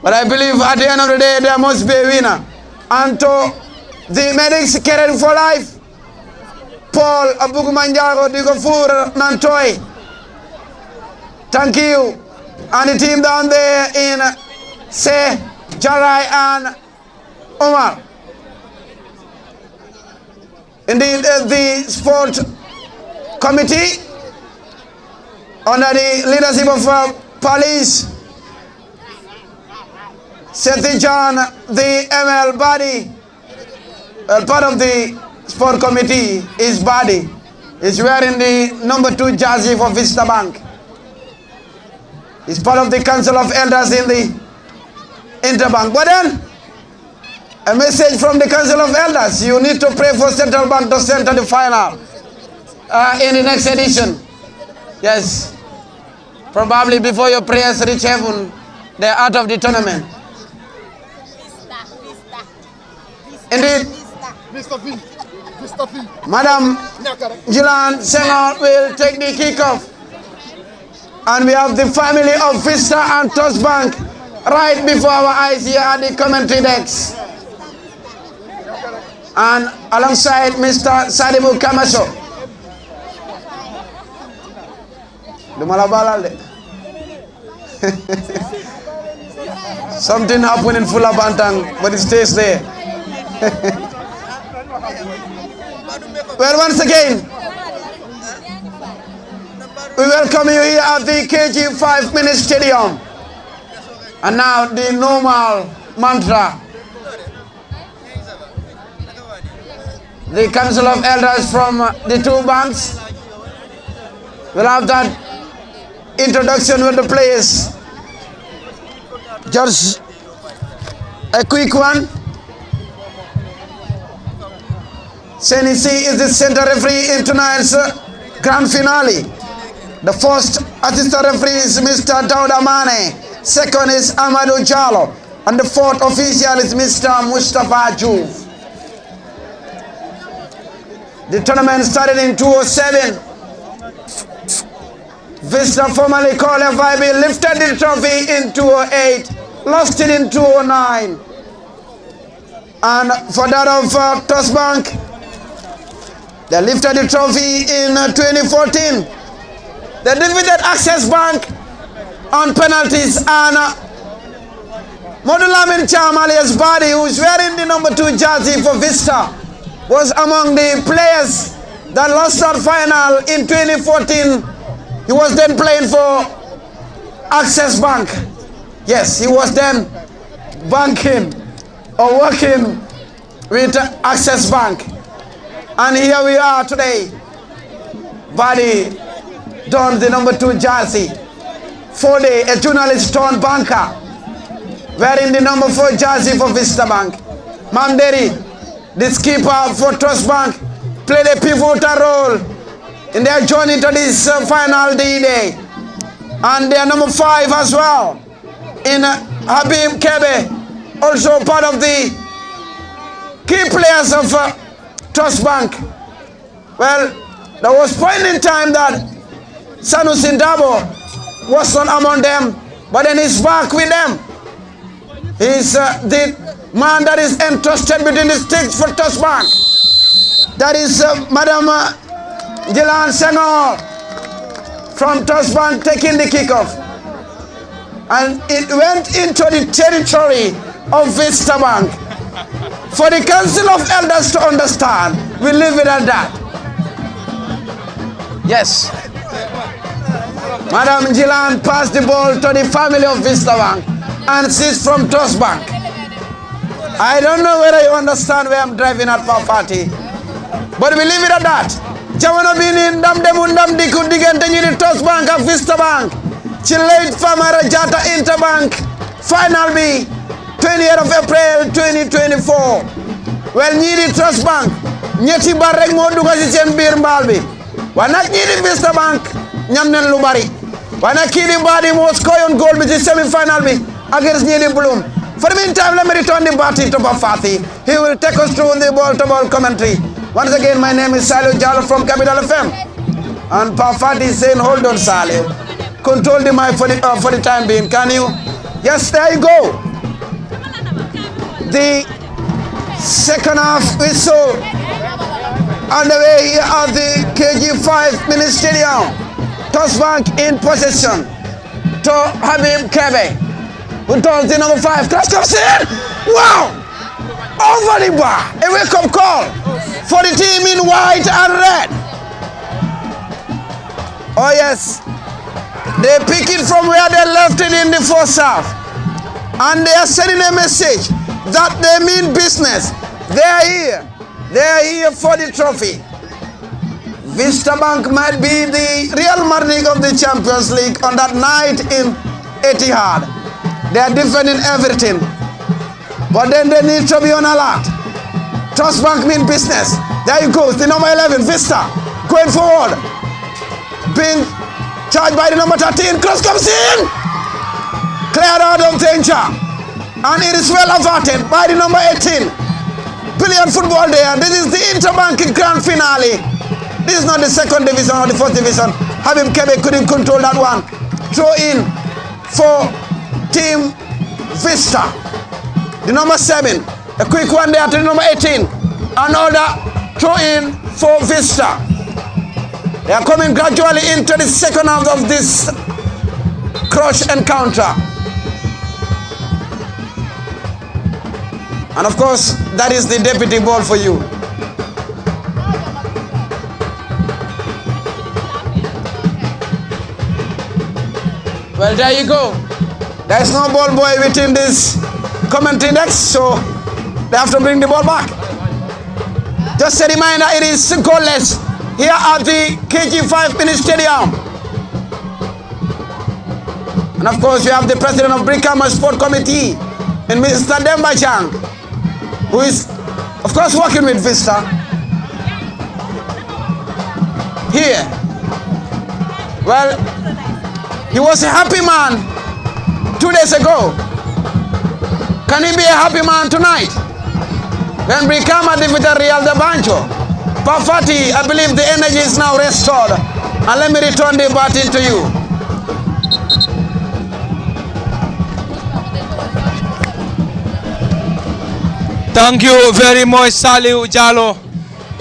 But I believe at the end of the day, there must be a winner. And to the medics caring for life, Paul Abugumanjaro Digofur Nantoy, thank you. And the team down there in Se, Jarai and Omar. Indeed, the sport committee, under the leadership of police, Sethi John, the ML body, part of the sport committee, his body is wearing the number 2 jersey for Vista Bank. He's part of the Council of Elders in the Interbank. But then, a message from the Council of Elders: you need to pray for Central Bank to center the final in the next edition. Yes, probably before your prayers reach heaven, they're out of the tournament. Indeed, Madam Jilan Senghor will take the kickoff. And we have the family of Vista and Trust Bank right before our eyes here at the commentary decks. And alongside Mr. Sadibu Kamaso. Something happened in Fula Bantang, but it stays there. Well, once again, we welcome you here at the KG 5 Minute Stadium. And now the normal mantra. The Council of Elders from the 2 banks will have that introduction with the players. Just a quick one. Senisi is the center referee in tonight's grand finale. The first assistant referee is Mr. Dauda Mane. Second is Amadou Jallo. And the fourth official is Mr. Mustafa Juve. The tournament started in 2007. Vista, formerly called FIB, lifted the trophy in 2008, lost it in 2009. And for that of Trust Bank, they lifted the trophy in 2014. They defeated Access Bank on penalties, and Modulamin Chamalia's body, who is wearing the number 2 jersey for Vista, was among the players that lost that final in 2014. He was then playing for Access Bank. Yes, he was then banking or working with Access Bank. And here we are today. Body donned the number 2 jersey. Fode, a journalist turned banker, wearing the number 4 jersey for Vista Bank. Mamderi, the skipper for Trust Bank, played a pivotal role in their journey to this final D-Day. And they are number 5 as well in Habib Kebe, also part of the key players of Trust Bank. Well, there was point in time that Sanusi Dabo was not among them, but then he's back with them. He's the man that is entrusted between the sticks for Trust Bank. That is Madam Jilan Senghor from Trust Bank taking the kickoff. And it went into the territory of Vista Bank. For the Council of Elders to understand, we leave it at that. Yes. Madam Jilan passed the ball to the family of Vista Bank, and she's from Trust Bank. I don't know whether you understand where I'm driving at for party, but we leave it at that. Jawana bini ndam demundam diku digante nyiri Trust Bank of Vista Bank. Chilate Famara Jatta Interbank. Final B, 20th of April 2024. Well, nyiri Trust Bank. Nyeti barrek mo duga ci sen bir mbal bi. Wana nyiri Vista Bank ñam nen lu bari. Wana kidi badi mo skoyon goal bi ci semi-final bi against nyiri Bloom. For the meantime, let me return the baton to Bafati. He will take us through the ball-to-ball commentary. Once again, my name is Salio Jallo from Capital FM. And Bafati is saying, hold on, Salio. Control the mic for the time being. Can you? Yes, there you go. The second half whistle on the way here at the KG5 mini stadium. Trust Bank in possession to Habib Kebe. Who turns the number 5. Cross comes in. Wow! Over the bar. A wake-up call for the team in white and red. Oh yes. They pick it from where they left it in the first half. And they are sending a message that they mean business. They are here. They are here for the trophy. Vista Bank might be the Real Madrid of the Champions League on that night in Etihad. They are defending everything, but then they need to be on alert. Trust Bank mean business. There you go, the number 11, Vista, going forward. Being charged by the number 13, cross comes in. Cleared out of danger. And it is well averted by the number 18. Brilliant football there. This is the Interbank Grand Finale. This is not the second division or the fourth division. Habib Kebe couldn't control that one. Throw in for Team Vista. The number 7. A quick one there to the number 18. Another throw in for Vista. They are coming gradually into the second half of this crush encounter. And of course, that is the deputy ball for you. Well, there you go. There's no ball boy within this commentary desk, so they have to bring the ball back. Just a reminder, it is goalless here at the KG5 mini stadium. And of course, you have the president of Brikama Sport Committee, and Mr. Demba Chang, who is, of course, working with Vista. Here. Well, he was a happy man 2 days ago. Can he be a happy man tonight? When Brikama defeated Real de Banjo. Bafati, I believe the energy is now restored. And let me return the baton to you. Thank you very much, Salio Jallo,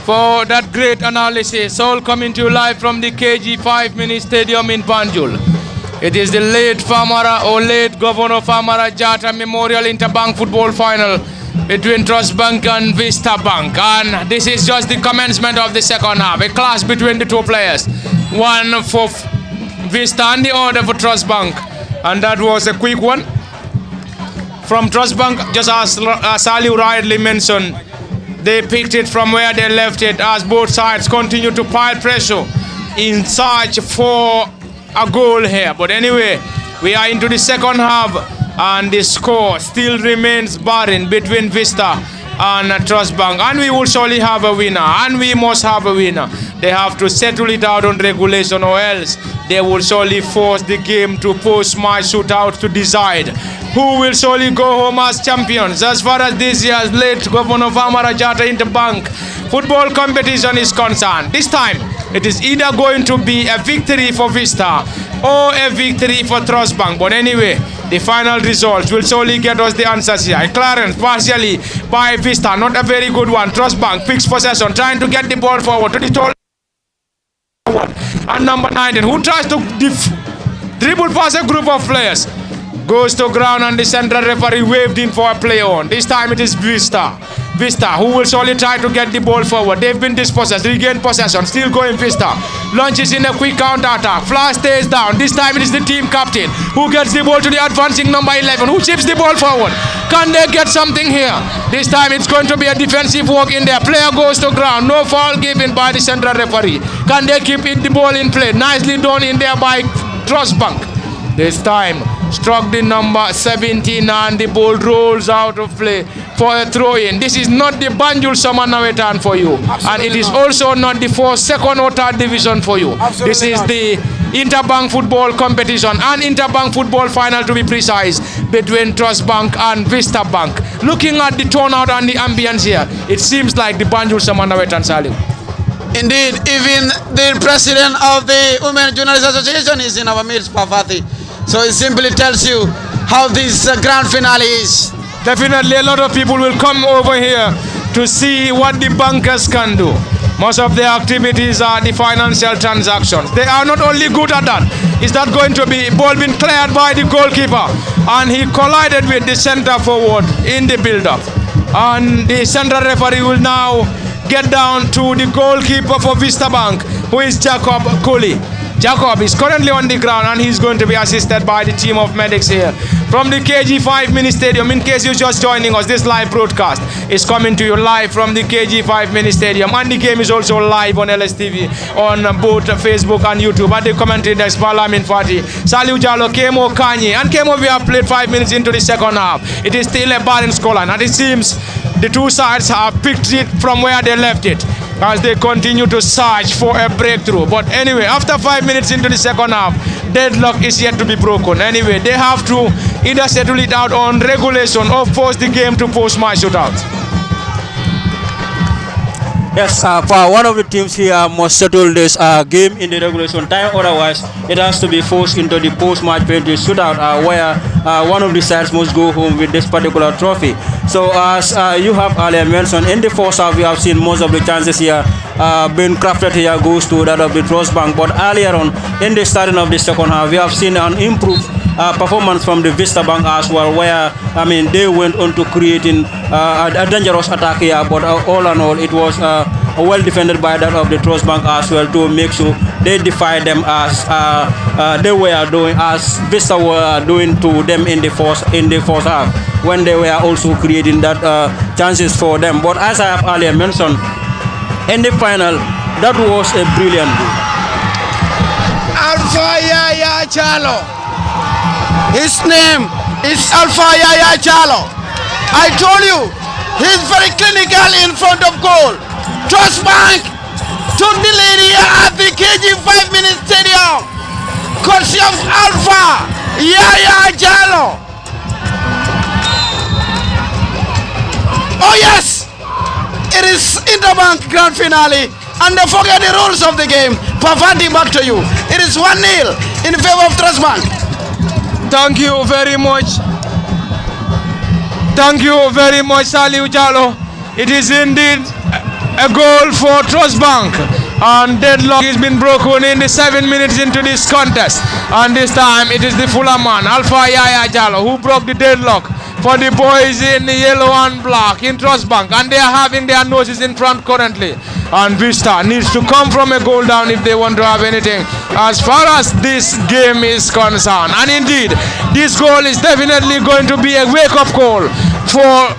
for that great analysis. All coming to you live from the KG5 mini stadium in Banjul. It is the late Famara or late Governor Famara Jatta Memorial Interbank Football Final between Trust Bank and Vista Bank. And this is just the commencement of the second half. A clash between the two players. One for Vista and the other for Trust Bank. And that was a quick one from Trust Bank, just as Salio rightly mentioned. They picked it from where they left it as both sides continue to pile pressure in search for a goal here. But anyway, we are into the second half and the score still remains barren between Vista and Trust Bank. And we will surely have a winner, and we must have a winner. They have to settle it out on regulation, or else they will surely force the game to post-match shootout to decide who will surely go home as champions. As far as this year's late Governor Famara Jatta Interbank football competition is concerned, this time it is either going to be a victory for Vista or a victory for Trust Bank. But anyway, The final results will solely get us the answers here. Clarence partially by Vista, not a very good one. Trust Bank fixed possession, trying to get the ball forward to the tall. And number 19, who tries to dribble past a group of players, goes to ground and the central referee waved in for a play on. This time it is Vista. Vista, who will solely try to get the ball forward. They've been dispossessed, regain possession, still going Vista. Launches in a quick counter-attack. Flash stays down. This time it is the team captain who gets the ball to the advancing number 11, who chips the ball forward. Can they get something here? This time it's going to be a defensive work in there. Player goes to ground. No foul given by the central referee. Can they keep the ball in play? Nicely done in there by Trust Bank. This time struck the number 17 and the ball rolls out of play for a throw-in. This is not the Banjul Samanawetan for you. Absolutely, and it is not. Also not the second or third division for you. Absolutely, this is not. The Interbank football competition and Interbank football final, to be precise, between Trust Bank and Vista Bank. Looking at the turnout and the ambience here, it seems like the Banjul Samanawetan Salim. Indeed, even the president of the Women Journalists Association is in our midst, Pavati. So it simply tells you how this grand finale is. Definitely a lot of people will come over here to see what the bankers can do. Most of their activities are the financial transactions. They are not only good at that. Is that going to be ball being cleared by the goalkeeper? And he collided with the center forward in the build-up. And the central referee will now get down to the goalkeeper for Vista Bank, who is Jacob Cooley. Jacob is currently on the ground and he's going to be assisted by the team of medics here. From the KG5 Mini Stadium, in case you're just joining us, this live broadcast is coming to you live from the KG5 Mini Stadium, and the game is also live on LSTV on both Facebook and YouTube. At the commentary desk, Palamin Fati, Saliu Jallo, Kemo Kanye, and Kemo, we have played 5 minutes into the second half. It is still a barren scoreline, and it seems the two sides have picked it from where they left it as they continue to search for a breakthrough. But anyway, after 5 minutes into the second half, deadlock is yet to be broken. Anyway, they have to either settle it out on regulation or force the game to post-match shootout. Yes, for one of the teams here must settle this game in the regulation time. Otherwise, it has to be forced into the post-match penalty shootout, where one of the sides must go home with this particular trophy. So, as you have earlier mentioned, in the first half, we have seen most of the chances here being crafted here goes to that of the Trust Bank. But earlier on, in the starting of the second half, we have seen an improved performance from the Vista Bank as well, where they went on to creating a dangerous attack here, but all in all it was well defended by that of the Trust Bank as well, to make sure they defied them as they were doing, as Vista were doing to them in the first half, when they were also creating that chances for them. But as I have earlier mentioned, in the final, that was a brilliant goal. Alpha Yaya Chalo. His name is Alpha Yaya Chalo. I told you, he's very clinical in front of goal. Trust Bank took the lead here at the KG5 Mini Stadium. Courtesy of Alpha Yaya Chalo. Oh yes, it is Interbank Grand Finale. And don't forget the rules of the game. Pavati, back to you. It is 1-0 in favor of Trust Bank. Thank you very much. Thank you very much, Saliu Jallo. It is indeed a goal for Trust Bank. And deadlock has been broken in the 7 minutes into this contest. And this time it is the Fulham man, Alpha Yaya Jallo, who broke the deadlock for the boys in the yellow and black in Trust Bank. And they are having their noses in front currently. And Vista needs to come from a goal down if they want to have anything as far as this game is concerned. And indeed, this goal is definitely going to be a wake-up call for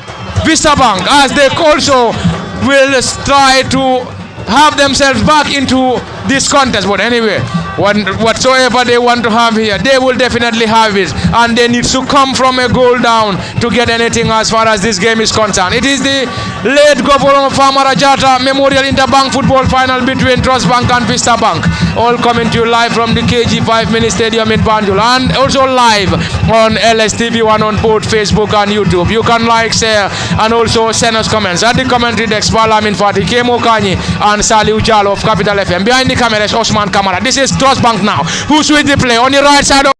Vista Bank, as they also will try to have themselves back into this contest. But anyway, whatsoever they want to have here, they will definitely have it, and they need to come from a goal down to get anything as far as this game is concerned. It is the late Governor Farmer Jatta Memorial Interbank Football Final between Trust Bank and Vista Bank, all coming to you live from the KG5 Mini Stadium in Banjul, and also live on LSTV1 on both Facebook and YouTube. You can like, share, and also send us comments at the commentary desk. Palamin Fati, Kemo Kanye, and Saliu Jallo of Capital FM. Behind the camera is Osman Kamara. This is Trust Bank now, who's with the play on the right side of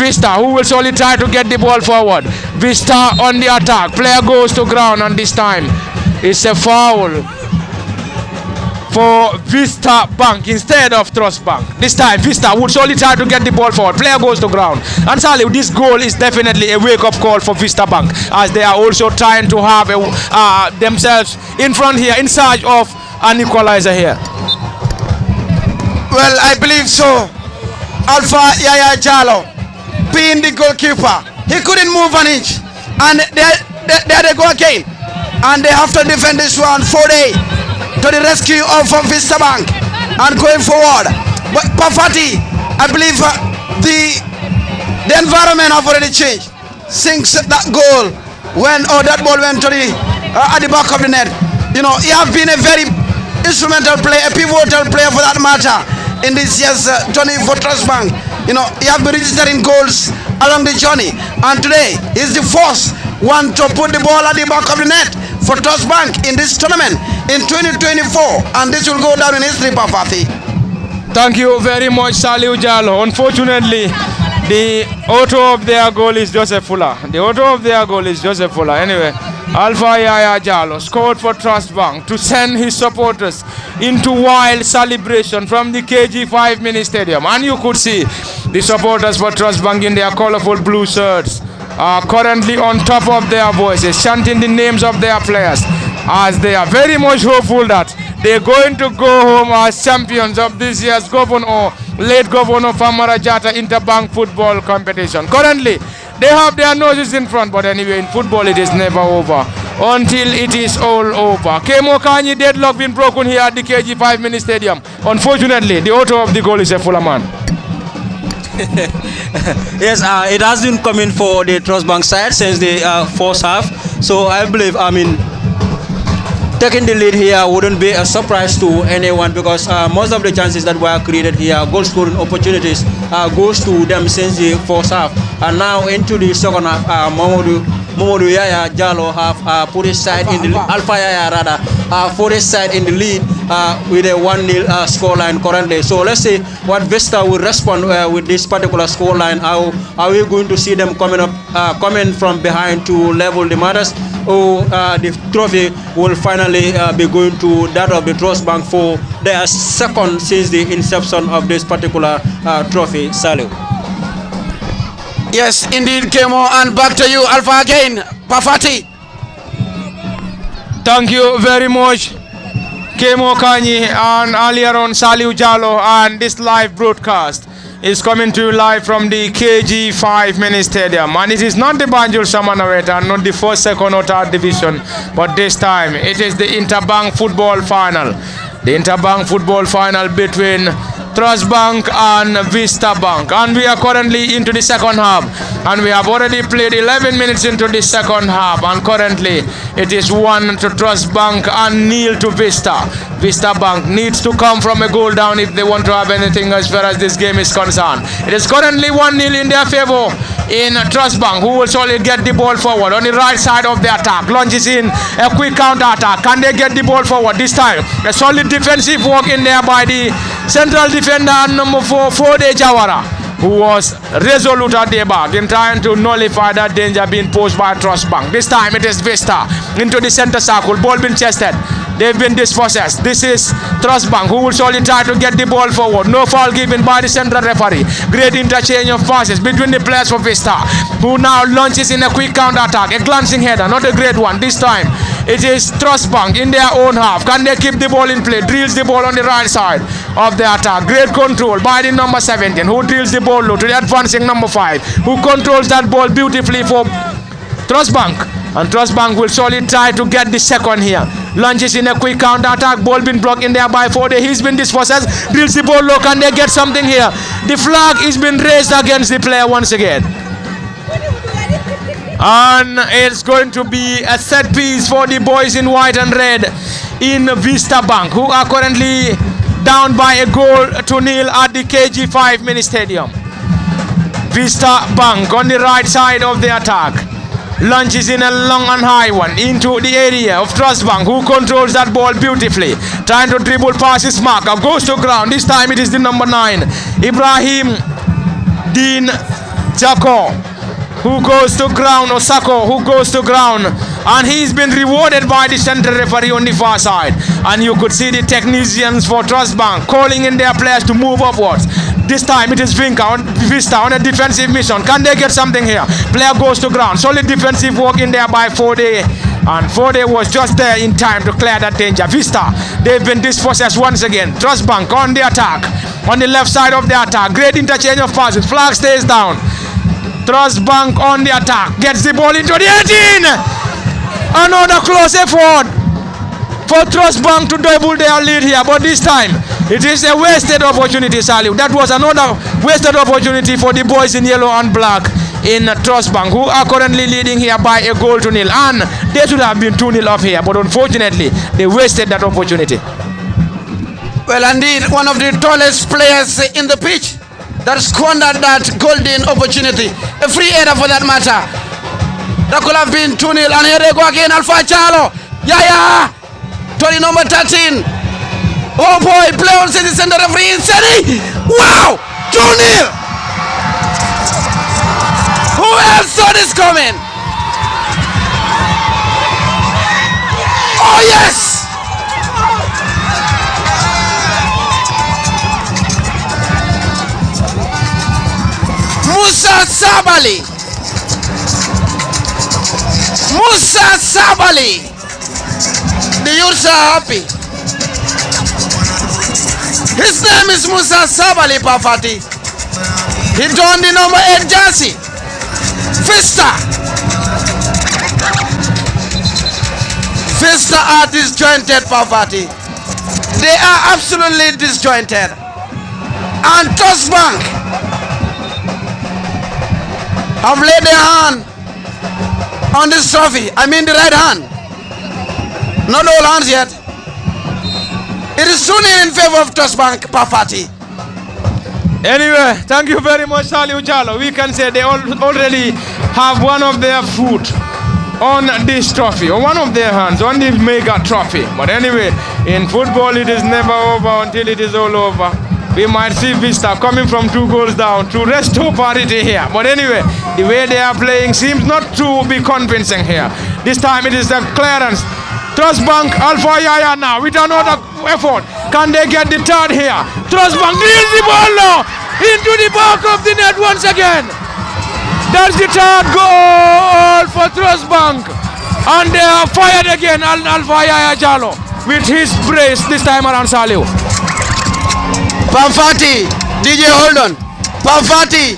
Vista, who will surely try to get the ball forward. Vista on the attack. Player goes to ground, and this time it's a foul for Vista Bank instead of Trust Bank. This time Vista would surely try to get the ball forward. Player goes to ground. And Salih, this goal is definitely a wake-up call for Vista Bank, as they are also trying to have themselves in front here, in search of an equalizer here. Well, I believe so. Alpha Yaya Jalo being the goalkeeper, he couldn't move an inch, and there they go again, and they have to defend this one. 4-day to the rescue of Vista Bank and going forward. But Pafati, I believe the environment have already changed since that goal that ball went to the at the back of the net. You know, he has been a very instrumental player, a pivotal player for that matter in this year's journey for Trust Bank. You know, he has been registering goals along the journey, and today he's the first one to put the ball at the back of the net for Trust Bank in this tournament in 2024, and this will go down in history, Pafati. Thank you very much, Salih Jallo. Unfortunately, the author of their goal is Joseph Fuller. Anyway, Alpha Yaya Jallo scored for Trust Bank to send his supporters into wild celebration from the KG5 mini stadium. And you could see the supporters for Trust Bank in their colorful blue shirts are currently on top of their voices, chanting the names of their players, as they are very much hopeful that they're going to go home as champions of this year's late Governor Famara Jatta Interbank football competition. Currently, they have their noses in front, but anyway, in football it is never over until it is all over. Kemo Kanyi deadlock been broken here at the KG5 mini stadium. Unfortunately, the author of the goal is a Fuller man. Yes, it has been coming for the Trust Bank side since the first half. So I believe, taking the lead here wouldn't be a surprise to anyone, because most of the chances that were created here, goal scoring opportunities, goes to them since the first half. And now into the second half, Mamadou Yaya Jallo have put his side in the Alpha Yaya rather put his side in the lead with a 1-0 scoreline currently. So let's see what Vista will respond with this particular scoreline. How are we going to see them coming from behind to level the matters, or the trophy will finally be going to that of the Trust Bank for their second since the inception of this particular trophy. Salute. Yes, indeed, Kemo, and back to you, Alpha again, Pafati. Thank you very much, Kemo Kanyi, and earlier on Salih Jallo, and this live broadcast is coming to you live from the KG5 mini stadium, and it is not the Banjul Samanaweta, not the first, second or third division, but this time it is the Interbank football final. The Interbank football final between Trust Bank and Vista Bank, and we are currently into the second half, and we have already played 11 minutes into the second half, and currently it is 1 to Trust Bank and 0 to Vista. Vista Bank needs to come from a goal down if they want to have anything as far as this game is concerned. It is currently 1-0 in their favor in Trust Bank, who will surely get the ball forward on the right side of the attack. Launches in a quick counter attack. Can they get the ball forward this time? A solid defensive work in there by the central defender number 4, Fode Jawara, who was resolute at the back in trying to nullify that danger being posed by Trust Bank. This time it is Vista into the center circle, ball being chested. They've been dispossessed. This is Trust Bank, who will surely try to get the ball forward. No foul given by the central referee. Great interchange of passes between the players for Vista, who now launches in a quick counter attack, a glancing header, not a great one. This time it is Trust Bank in their own half. Can they keep the ball in play? Drills the ball on the right side of the attack. Great control by the number 17, who drills the ball low to the advancing number 5, who controls that ball beautifully for Trust Bank. And Trust Bank will surely try to get the second here. Launches in a quick counter attack. Ball been blocked in there by Fode. He's been dispossessed. Drills the ball low. Can they get something here? The flag is been raised against the player once again. And it's going to be a set piece for the boys in white and red in Vista Bank, who are currently down by a goal to 0 at the KG5 mini stadium. Vista Bank on the right side of the attack. Launches in a long and high one into the area of Trust Bank, who controls that ball beautifully. Trying to dribble past his marker. Goes to ground. This time it is the number 9, Ibrahim Dean Jaco, who goes to ground, or Sako, who goes to ground, and he's been rewarded by the central referee on the far side. And you could see the technicians for Trust Bank calling in their players to move upwards. This time it is Vista on a defensive mission. Can they get something here? Player goes to ground. Solid defensive work in there by Fode. And Fode was just there in time to clear that danger. Vista, they've been dispossessed once again. Trust Bank on the attack. On the left side of the attack. Great interchange of passes. Flag stays down. Trust Bank on the attack. Gets the ball into the 18. Another close effort for Trust Bank to double their lead here. But this time, it is a wasted opportunity, Saliu. That was another wasted opportunity for the boys in yellow and black in Trust Bank, who are currently leading here by a goal to nil. And they should have been 2-0 up here. But unfortunately, they wasted that opportunity. Well, indeed, one of the tallest players in the pitch that squandered that golden opportunity. A free header for that matter. That could have been 2-0. And here they go again, Alpha Chalo. Yeah. 20 number 13. Oh boy, play on the center referee Seri. Wow! 2-0. Who else saw this coming? Oh yes! Musa Sabali. The youths are happy. His name is Musa Sabali Pafati. He donned the number 8 jersey. Vista are disjointed, Pafati. They are absolutely disjointed. And Trust Bank have laid their hand on this trophy. I mean the right hand. Not all hands yet. It is soon in favor of Trust Bank, Pafati. Anyway, thank you very much, Saliu Jalo. We can say they already have one of their foot on this trophy, or one of their hands on this mega trophy. But anyway, in football it is never over until it is all over. We might see Vista coming from 2 goals down to restore parity here. But anyway, the way they are playing seems not to be convincing here. This time it is the clearance. Trust Bank, Alpha Yaya now with another effort. Can they get the third here? Trust Bank deals the ball now into the back of the net once again. That's the third goal for Trust Bank. And they are fired again, Alpha Yaya Jalo with his brace this time around, Saliu. Pamfati, DJ hold on. Pamfati,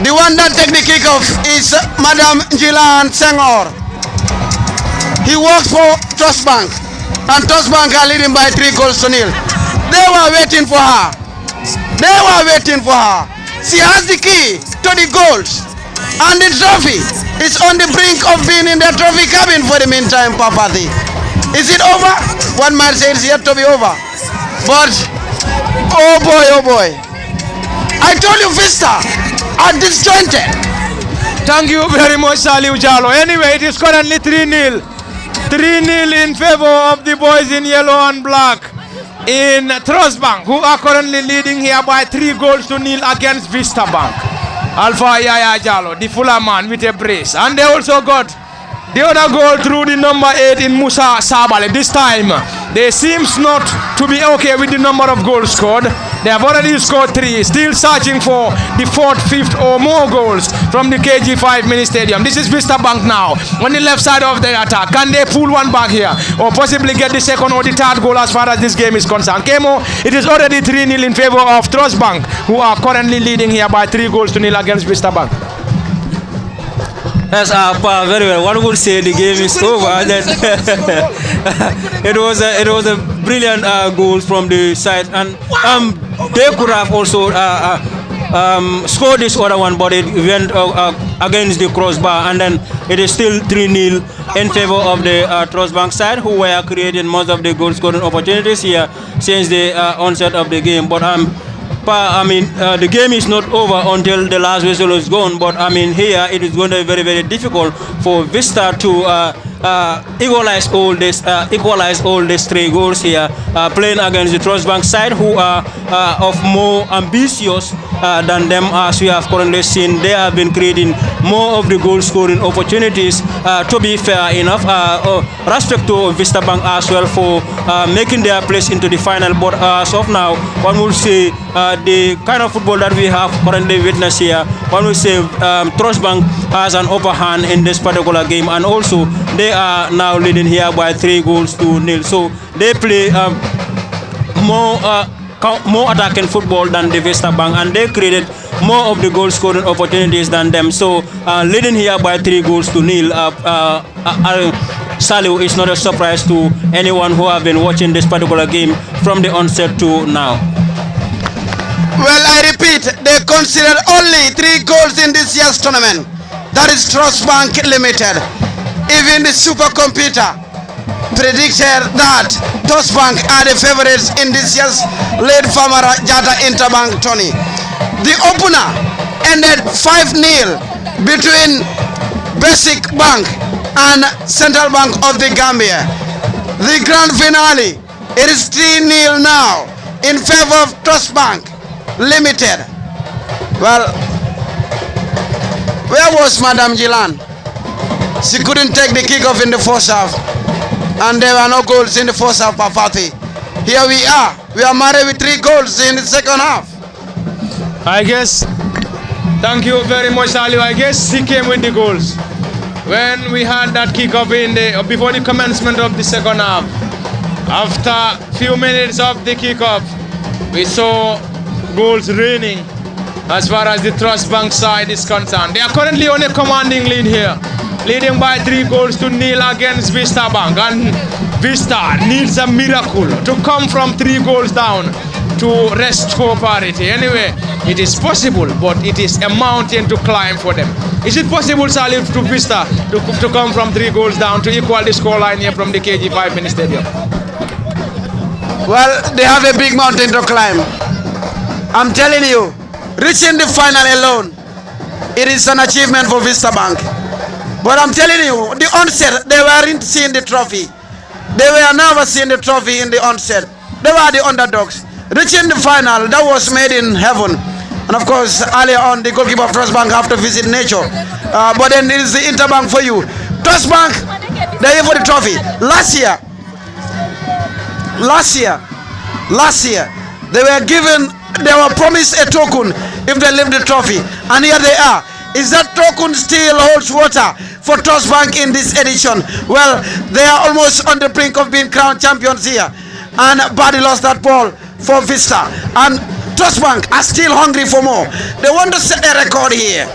the one that take the kickoff is Madam Jilan Senghor. He works for Trust Bank, and Trust Bank are leading by 3 goals to nil. They were waiting for her. She has the key to the goals, and the trophy is on the brink of being in the trophy cabin for the meantime, Pamfati. Is it over? One might say it's yet to be over. But oh boy. I told you Vista are disjointed. Thank you very much, Saliu Jalo. Anyway, it is currently 3-0. 3-0 in favor of the boys in yellow and black in Trust Bank, who are currently leading here by 3 goals to nil against Vista Bank. Alpha Yaya Jalo, the fuller man with a brace. And they also got the other goal through the number 8 in Musa Sabali. This time, they seems not to be okay with the number of goals scored. They have already scored 3, still searching for the 4th, 5th or more goals from the KG5 mini stadium. This is Vista Bank now on the left side of the attack. Can they pull one back here or possibly get the 2nd or the 3rd goal as far as this game is concerned? Kemo, it is already 3-0 in favor of Trust Bank, who are currently leading here by 3 goals to nil against Vista Bank. Yes, very well. One would say the game is over. Then it was a brilliant goal from the side, and they could have also scored this other one, but it went against the crossbar, and then it is still 3-0 in favor of the Trust Bank side, who were creating most of the goal scoring opportunities here since the onset of the game. But the game is not over until the last whistle is gone. But here it is going to be very, very difficult for Vista to equalize all these 3 goals here, playing against the Trust Bank side, who are of more ambitious than them. As we have currently seen, they have been creating more of the goal scoring opportunities. To be fair enough, respect to Vista Bank as well for making their place into the final. But as of now, one will say the kind of football that we have currently witnessed here, one will say Trust Bank has an upper hand in this particular game, and also they are now leading here by 3-0. So they play more attacking football than the Vista Bank, and they created more of the goal scoring opportunities than them. So leading here by 3-0. Saliu is not a surprise to anyone who have been watching this particular game from the onset to now. Well, I repeat, they considered only 3 goals in this year's tournament. That is Trust Bank Limited. Even the supercomputer predicted that Trust Bank are the favorites in this year's late Famara Jatta Interbank tourney. The opener ended 5-0 between Basic Bank and Central Bank of the Gambia. The grand finale, it is 3-0 now in favor of Trust Bank Limited. Well, where was Madam Jilan? She couldn't take the kickoff in the first half, and there were no goals in the first half for Fatih. Here we are married with 3 goals in the second half. I guess, thank you very much, Saliu. I guess he came with the goals. When we had that kickoff before the commencement of the second half, after few minutes of the kickoff, we saw goals raining as far as the Trust Bank side is concerned. They are currently on a commanding lead here, leading by 3-0 against Vista Bank, and Vista needs a miracle to come from 3 goals down to restore parity. Anyway, it is possible, but it is a mountain to climb for them. Is it possible, Salif, to Vista to come from 3 goals down to equal the scoreline here from the KG5 mini stadium? Well, they have a big mountain to climb. I'm telling you, reaching the final alone, it is an achievement for Vista Bank. But I'm telling you, the onset, they weren't seeing the trophy. They were never seeing the trophy in the onset. They were the underdogs. Reaching the final, that was made in heaven. And of course, earlier on, the goalkeeper of Trust Bank have to visit nature. But then it is the Interbank for you. Trust Bank, they're here for the trophy. Last year, they were promised a token if they lift the trophy. And here they are. Is that token still holds water for Trust Bank in this edition? Well, they are almost on the brink of being crowned champions here. And Buddy lost that ball for Vista. And Trust Bank are still hungry for more. They want to set a record here.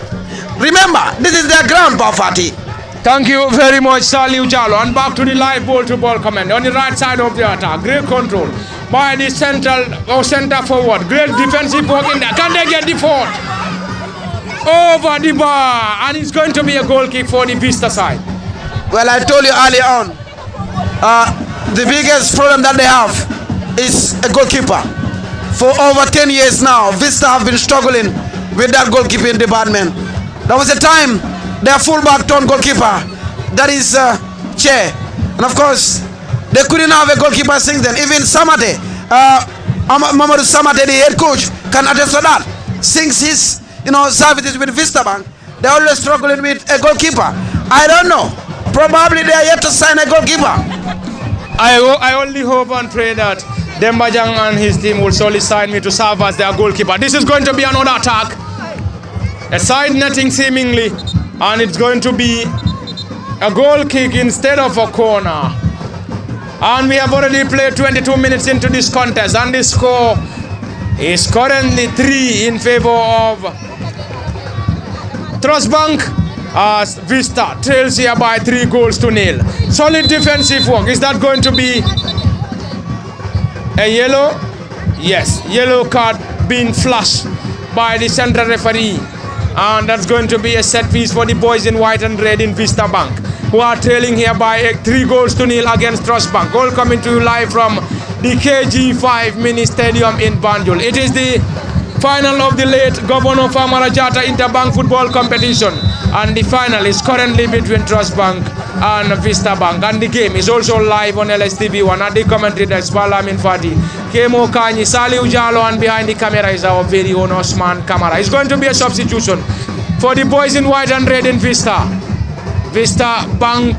Remember, this is their ground, Bafati. Thank you very much, Saliu Jalo. And back to the live ball-to-ball command. On the right side of the attack, great control by the center forward. Great defensive work in there. Can they get the fourth? Over the bar. And it's going to be a goal kick for the Vista side. Well, I told you earlier on, the biggest problem that they have is a goalkeeper. For over 10 years now, Vista have been struggling with that goalkeeping department. There was a time their fullback turned goalkeeper, that is Che. And of course, they couldn't have a goalkeeper since then. Even Samate, Mamadou Samate, the head coach, can attest to that. Since his services with Vista Bank, they're always struggling with a goalkeeper. I don't know. Probably they are yet to sign a goalkeeper. I only hope and pray that Dembajang and his team will solely sign me to serve as their goalkeeper. This is going to be another attack. A side netting seemingly. And it's going to be a goal kick instead of a corner. And we have already played 22 minutes into this contest. And the score is currently 3 in favor of Trust Bank, as Vista trails here by 3-0. Solid defensive work. Is that going to be a yellow? Yes, yellow card being flashed by the central referee. And that's going to be a set piece for the boys in white and red in Vista Bank, who are trailing here by 3-0 against Trust Bank. Goal coming to you live from the KG5 mini stadium in Banjul. It is the final of the late Governor Famara Jatta Interbank football competition, and the final is currently between Trust Bank and Vista Bank. And the game is also live on LSTV1 at the commentary desk. Balamin Fati, Kemo Kanyi, Saliu Jalo, and behind the camera is our very own Osman Kamara. It's going to be a substitution for the boys in white and red in Vista. Vista Bank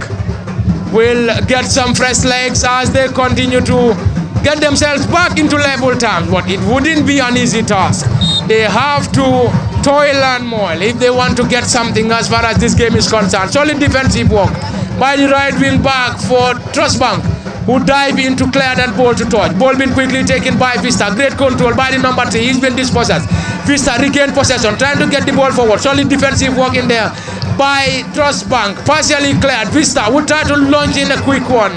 will get some fresh legs as they continue to get themselves back into level terms, but it wouldn't be an easy task. They have to toil and moil if they want to get something as far as this game is concerned. Solid defensive work by the right wing back for Trust Bank, who dive in to clear that ball to touch. Ball been quickly taken by Vista. Great control by the number 3. He's been dispossessed. Vista regained possession, trying to get the ball forward. Solid defensive work in there by Trust Bank. Partially cleared. Vista would try to launch in a quick one,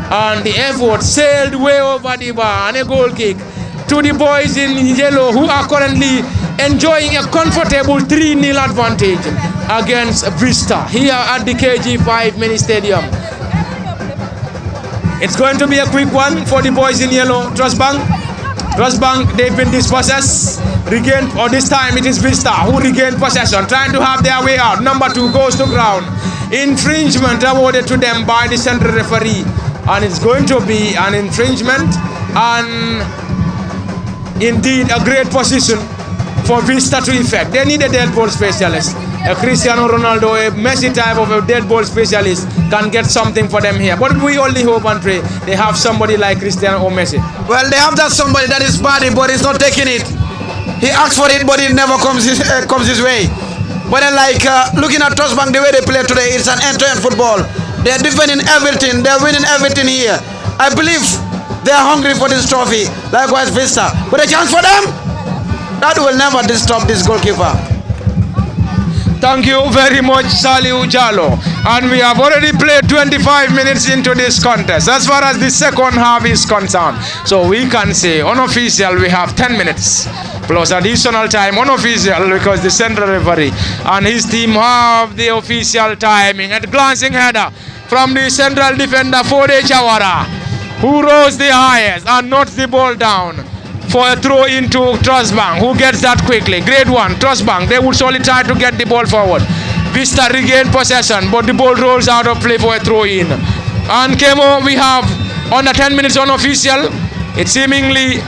and the effort sailed way over the bar, and a goal kick to the boys in yellow, who are currently enjoying a comfortable 3-0 advantage against Vista here at the KG5 mini stadium. It's going to be a quick one for the boys in yellow. Trust Bank, they've been dispossessed. Regained, or this time it is Vista who regained possession, trying to have their way out. Number 2 goes to ground. Infringement awarded to them by the central referee, and it's going to be an infringement and indeed a great position for Vista to effect. They need a dead ball specialist. A Cristiano Ronaldo, a Messi type of a dead ball specialist can get something for them here. But we only hope and pray they have somebody like Cristiano or Messi. Well, they have that somebody that is body, but he's not taking it. He asks for it, but it never comes his way. But then, like looking at Trust Bank, the way they play today, it's an end-to-end football. They're defending everything. They're winning everything here. I believe they're hungry for this trophy. Likewise, Vista. But a chance for them? That will never disturb this goalkeeper. Thank you very much, Saliu Jalo. And we have already played 25 minutes into this contest as far as the second half is concerned. So we can say unofficial we have 10 minutes plus additional time unofficial, because the central referee and his team have the official timing. At glancing header from the central defender Fode Chawara, who rose the highest and knocks the ball down for a throw into Trust Bank, who gets that quickly. Grade 1, Trust Bank, they would solely try to get the ball forward. Vista regain possession, but the ball rolls out of play for a throw in. And Kemo, we have under 10 minutes unofficial. It's seemingly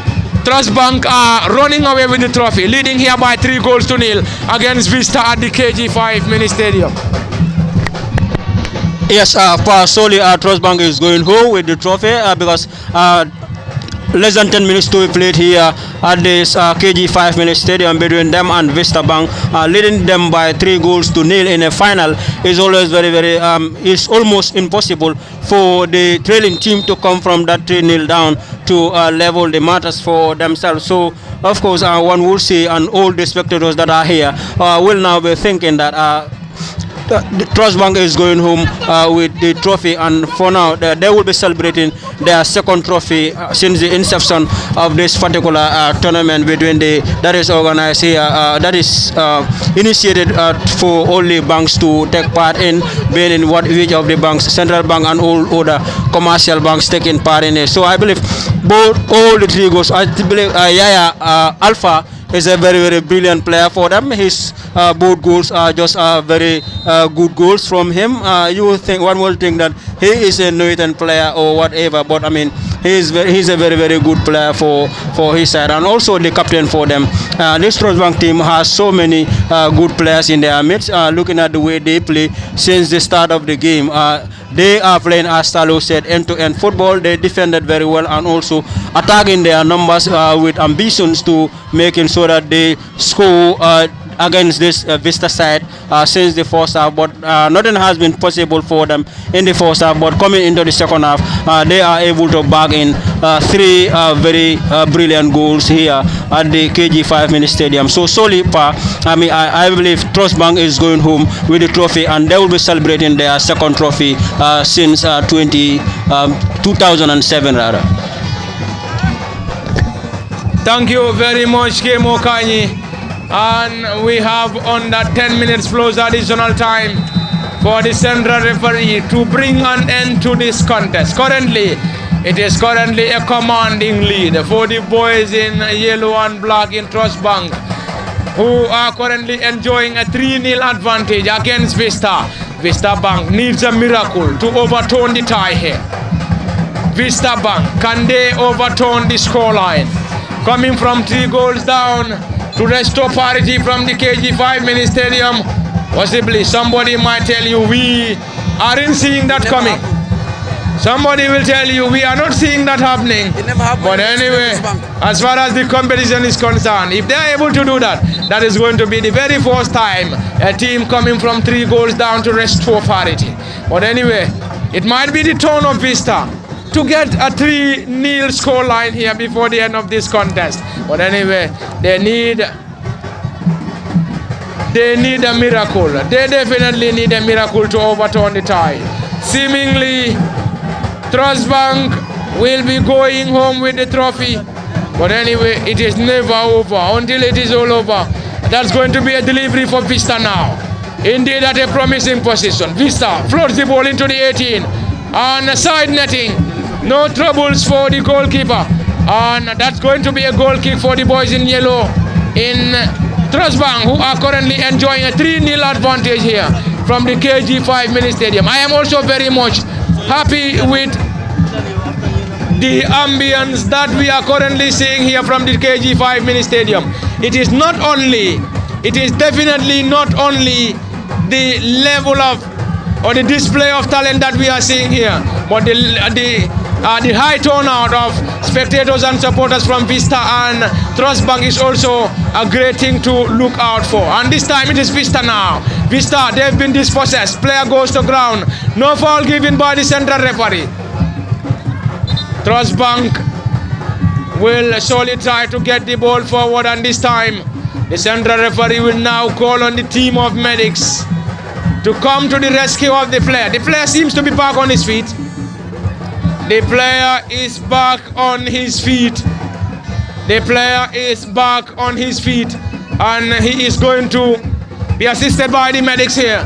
Trust Bank are running away with the trophy, leading here by 3-0 against Vista at the KG5 mini stadium. Yes, solely Trust Bank is going home with the trophy because less than 10 minutes to be played here at this KG5 mini stadium between them and Vista Bank, leading them by 3-0 in a final is always it's almost impossible for the trailing team to come from that 3-0 down to level the matters for themselves. So of course one will see, and all the spectators that are here will now be thinking that the Trust Bank is going home with the trophy, and for now they will be celebrating their second trophy since the inception of this particular tournament that is organized here, that is initiated for all the banks to take part in, being in which of the banks, Central Bank and all other commercial banks taking part in it. So I believe all the 3 goals, I believe Yaya Alpha is a very brilliant player for them. His both goals are just very good goals from him. One will think that he is a Northern player or whatever, but I mean he's a very good player for his side, and also the captain for them. This Trust Bank team has so many good players in their midst. Looking at the way they play since the start of the game, they are playing, as Talo said, end-to-end football. They defended very well and also attacking their numbers with ambitions to making sure that they score against this Vista side since the first half, but nothing has been possible for them in the first half. But coming into the second half, they are able to bag in 3 very brilliant goals here at the KG5 mini stadium. So solely, I believe Trust Bank is going home with the trophy, and they will be celebrating their second trophy since 2007 rather. Thank you very much, Kemo Kanyi. And we have under 10 minutes plus additional time for the central referee to bring an end to this contest. It is currently a commanding lead for the boys in yellow and black in Trust Bank, who are currently enjoying a 3-0 advantage against Vista. Vista Bank needs a miracle to overturn the tie here. Vista Bank, can they overturn the scoreline? Coming from 3 goals down to restore parity from the KG5 mini stadium. Possibly somebody might tell you we aren't seeing that coming. Somebody will tell you we are not seeing that happening. But anyway, as far as the competition is concerned, if they are able to do that, that is going to be the very first time a team coming from 3 goals down to restore parity. But anyway, it might be the turn of Vista to get a 3-0 score line here before the end of this contest. But anyway, they need a miracle. They definitely need a miracle to overturn the tie. Seemingly, Trust Bank will be going home with the trophy. But anyway, it is never over until it is all over. That's going to be a delivery for Vista now. Indeed, at a promising position. Vista floats the ball into the 18. On side netting. No troubles for the goalkeeper. And that's going to be a goal kick for the boys in yellow in Trust Bank, who are currently enjoying a 3-0 advantage here from the KG5 mini stadium. I am also very much happy with the ambience that we are currently seeing here from the KG5 mini stadium. It is definitely not only the level of or the display of talent that we are seeing here, but the high turnout of spectators and supporters from Vista and Trust Bank is also a great thing to look out for. And this time it is Vista now. Vista, they've been dispossessed. Player goes to ground. No foul given by the central referee. Trust Bank will surely try to get the ball forward, and this time the central referee will now call on the team of medics to come to the rescue of the player. The player seems to be back on his feet. The player is back on his feet. The player is back on his feet, and he is going to be assisted by the medics here.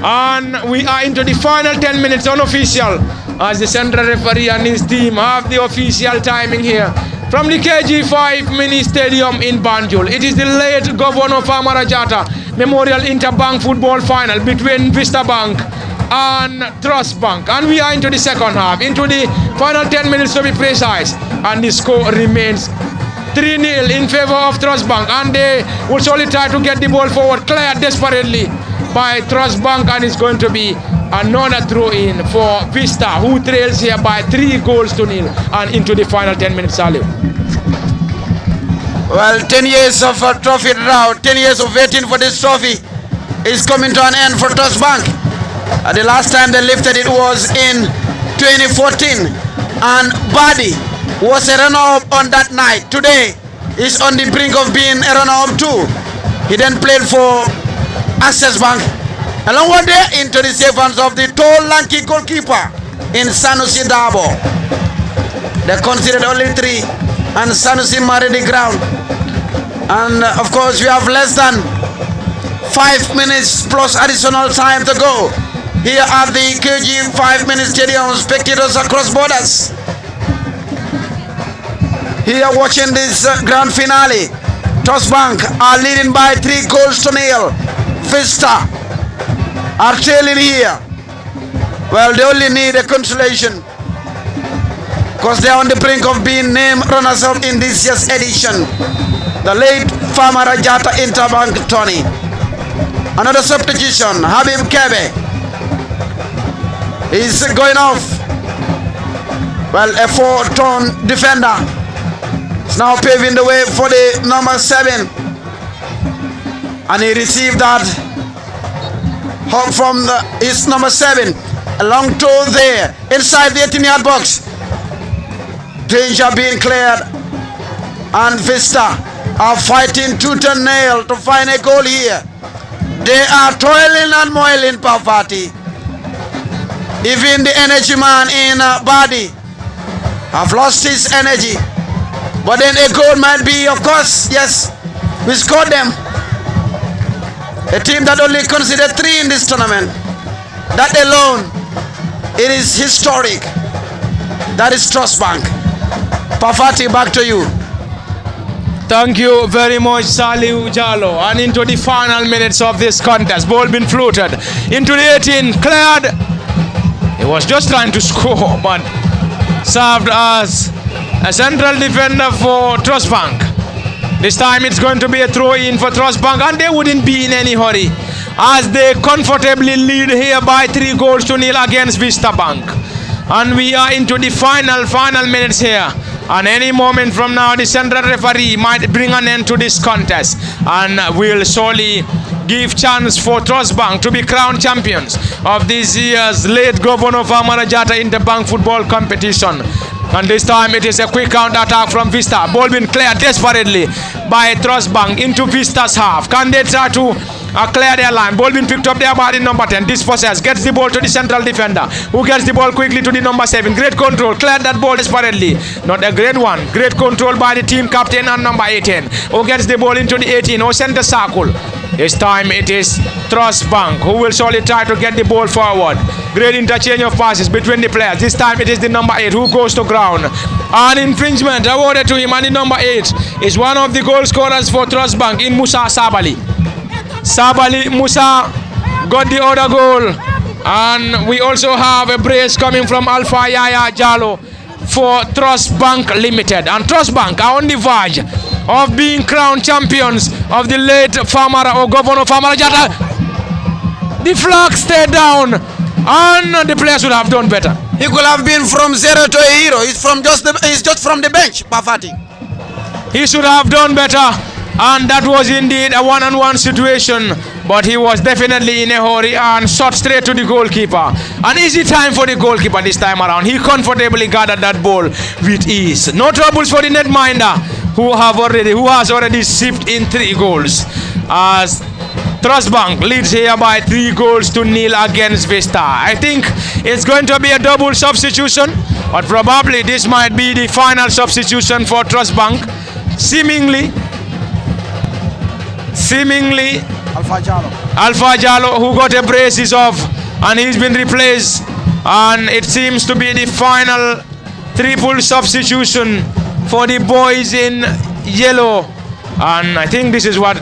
And we are into the final 10 minutes unofficial, as the central referee and his team have the official timing here from the KG5 mini stadium in Banjul. It is the late Governor Farmer Jatta Memorial Interbank football final between Vista Bank and Trust Bank, and we are into the second half, into the final 10 minutes to be precise, and the score remains 3-0 in favor of Trust Bank, and they will surely try to get the ball forward, cleared desperately by Trust Bank, and it's going to be another throw-in for Vista, who trails here by 3-0 and into the final 10 minutes. Salute. Well, 10 years of a trophy drought, 10 years of waiting for this trophy is coming to an end for Trust Bank. The last time they lifted it was in 2014, and Badi was a runner-up on that night. Today is on the brink of being a runner-up too. He then played for Access Bank, along one day into the safe hands of the tall, lanky goalkeeper in Sanusi Dabo. They conceded only 3, and Sanusi married the ground. And of course, we have less than 5 minutes plus additional time to go here at the KG5 mini stadium. Spectators across borders here watching this grand finale. Trust Bank are leading by 3-0. Vista are trailing here. Well, they only need a consolation because they are on the brink of being named runners-up in this year's edition. The late Farmer Jatta Interbank Tony. Another substitution, Habib Kebe is going off. Well, a 4-ton defender is now paving the way for the number 7. And he received that hug from his number 7. A long toe there, inside the 18-yard box. Danger being cleared. And Vista are fighting tooth and nail to find a goal here. They are toiling and moiling, Pafati. Even the energy man in Badi have lost his energy. But then a goal might be, of course, yes, we scored them. A team that only considered 3 in this tournament. That alone, it is historic. That is Trust Bank. Pafati, back to you. Thank you very much, Saliu Jalo. And into the final minutes of this contest, ball been floated into the 18, cleared. He was just trying to score, but served as a central defender for Trust Bank. This time it's going to be a throw-in for Trust Bank, and they wouldn't be in any hurry as they comfortably lead here by 3-0 against Vista Bank. And we are into the final minutes here. And any moment from now, the central referee might bring an end to this contest and will surely give chance for Trust Bank to be crowned champions of this year's late Governor Farmer Jatta Interbank football competition. And this time it is a quick counter attack from Vista. Ball being cleared desperately by Trust Bank into Vista's half. Can they try to clear their line? Ball being picked up there by the number 10. Dispossessed gets the ball to the central defender, who gets the ball quickly to the number 7. Great control, cleared that ball desperately. Not a great one. Great control by the team captain and number 18, who gets the ball into the 18 or center circle. This time it is Trust Bank who will surely try to get the ball forward. Great interchange of passes between the players. This time it is the number 8 who goes to ground. An infringement awarded to him, and the number 8 is one of the goal scorers for Trust Bank in Musa Sabali. Sabali Musa got the other goal, and we also have a brace coming from Alpha Yaya Jalo for Trust Bank Limited. And Trust Bank are on the verge of being crowned champions of the late Farmer or Governor Farmer Jatta. The flag stayed down, and the players would have done better. He could have been from 0 to a hero. He's just from the bench, Bafati. He should have done better, and that was indeed a one-on-one situation, but he was definitely in a hurry and shot straight to the goalkeeper. An easy time for the goalkeeper this time around. He comfortably gathered that ball with ease. No troubles for the netminder, who has already sipped in 3 goals, as Trust Bank leads here by 3-0 against Vista. I think it's going to be a double substitution, but probably this might be the final substitution for Trust Bank. Seemingly Alpha Jalo, who got a brace, is off, and he's been replaced, and it seems to be the final triple substitution for the boys in yellow. And I think this is what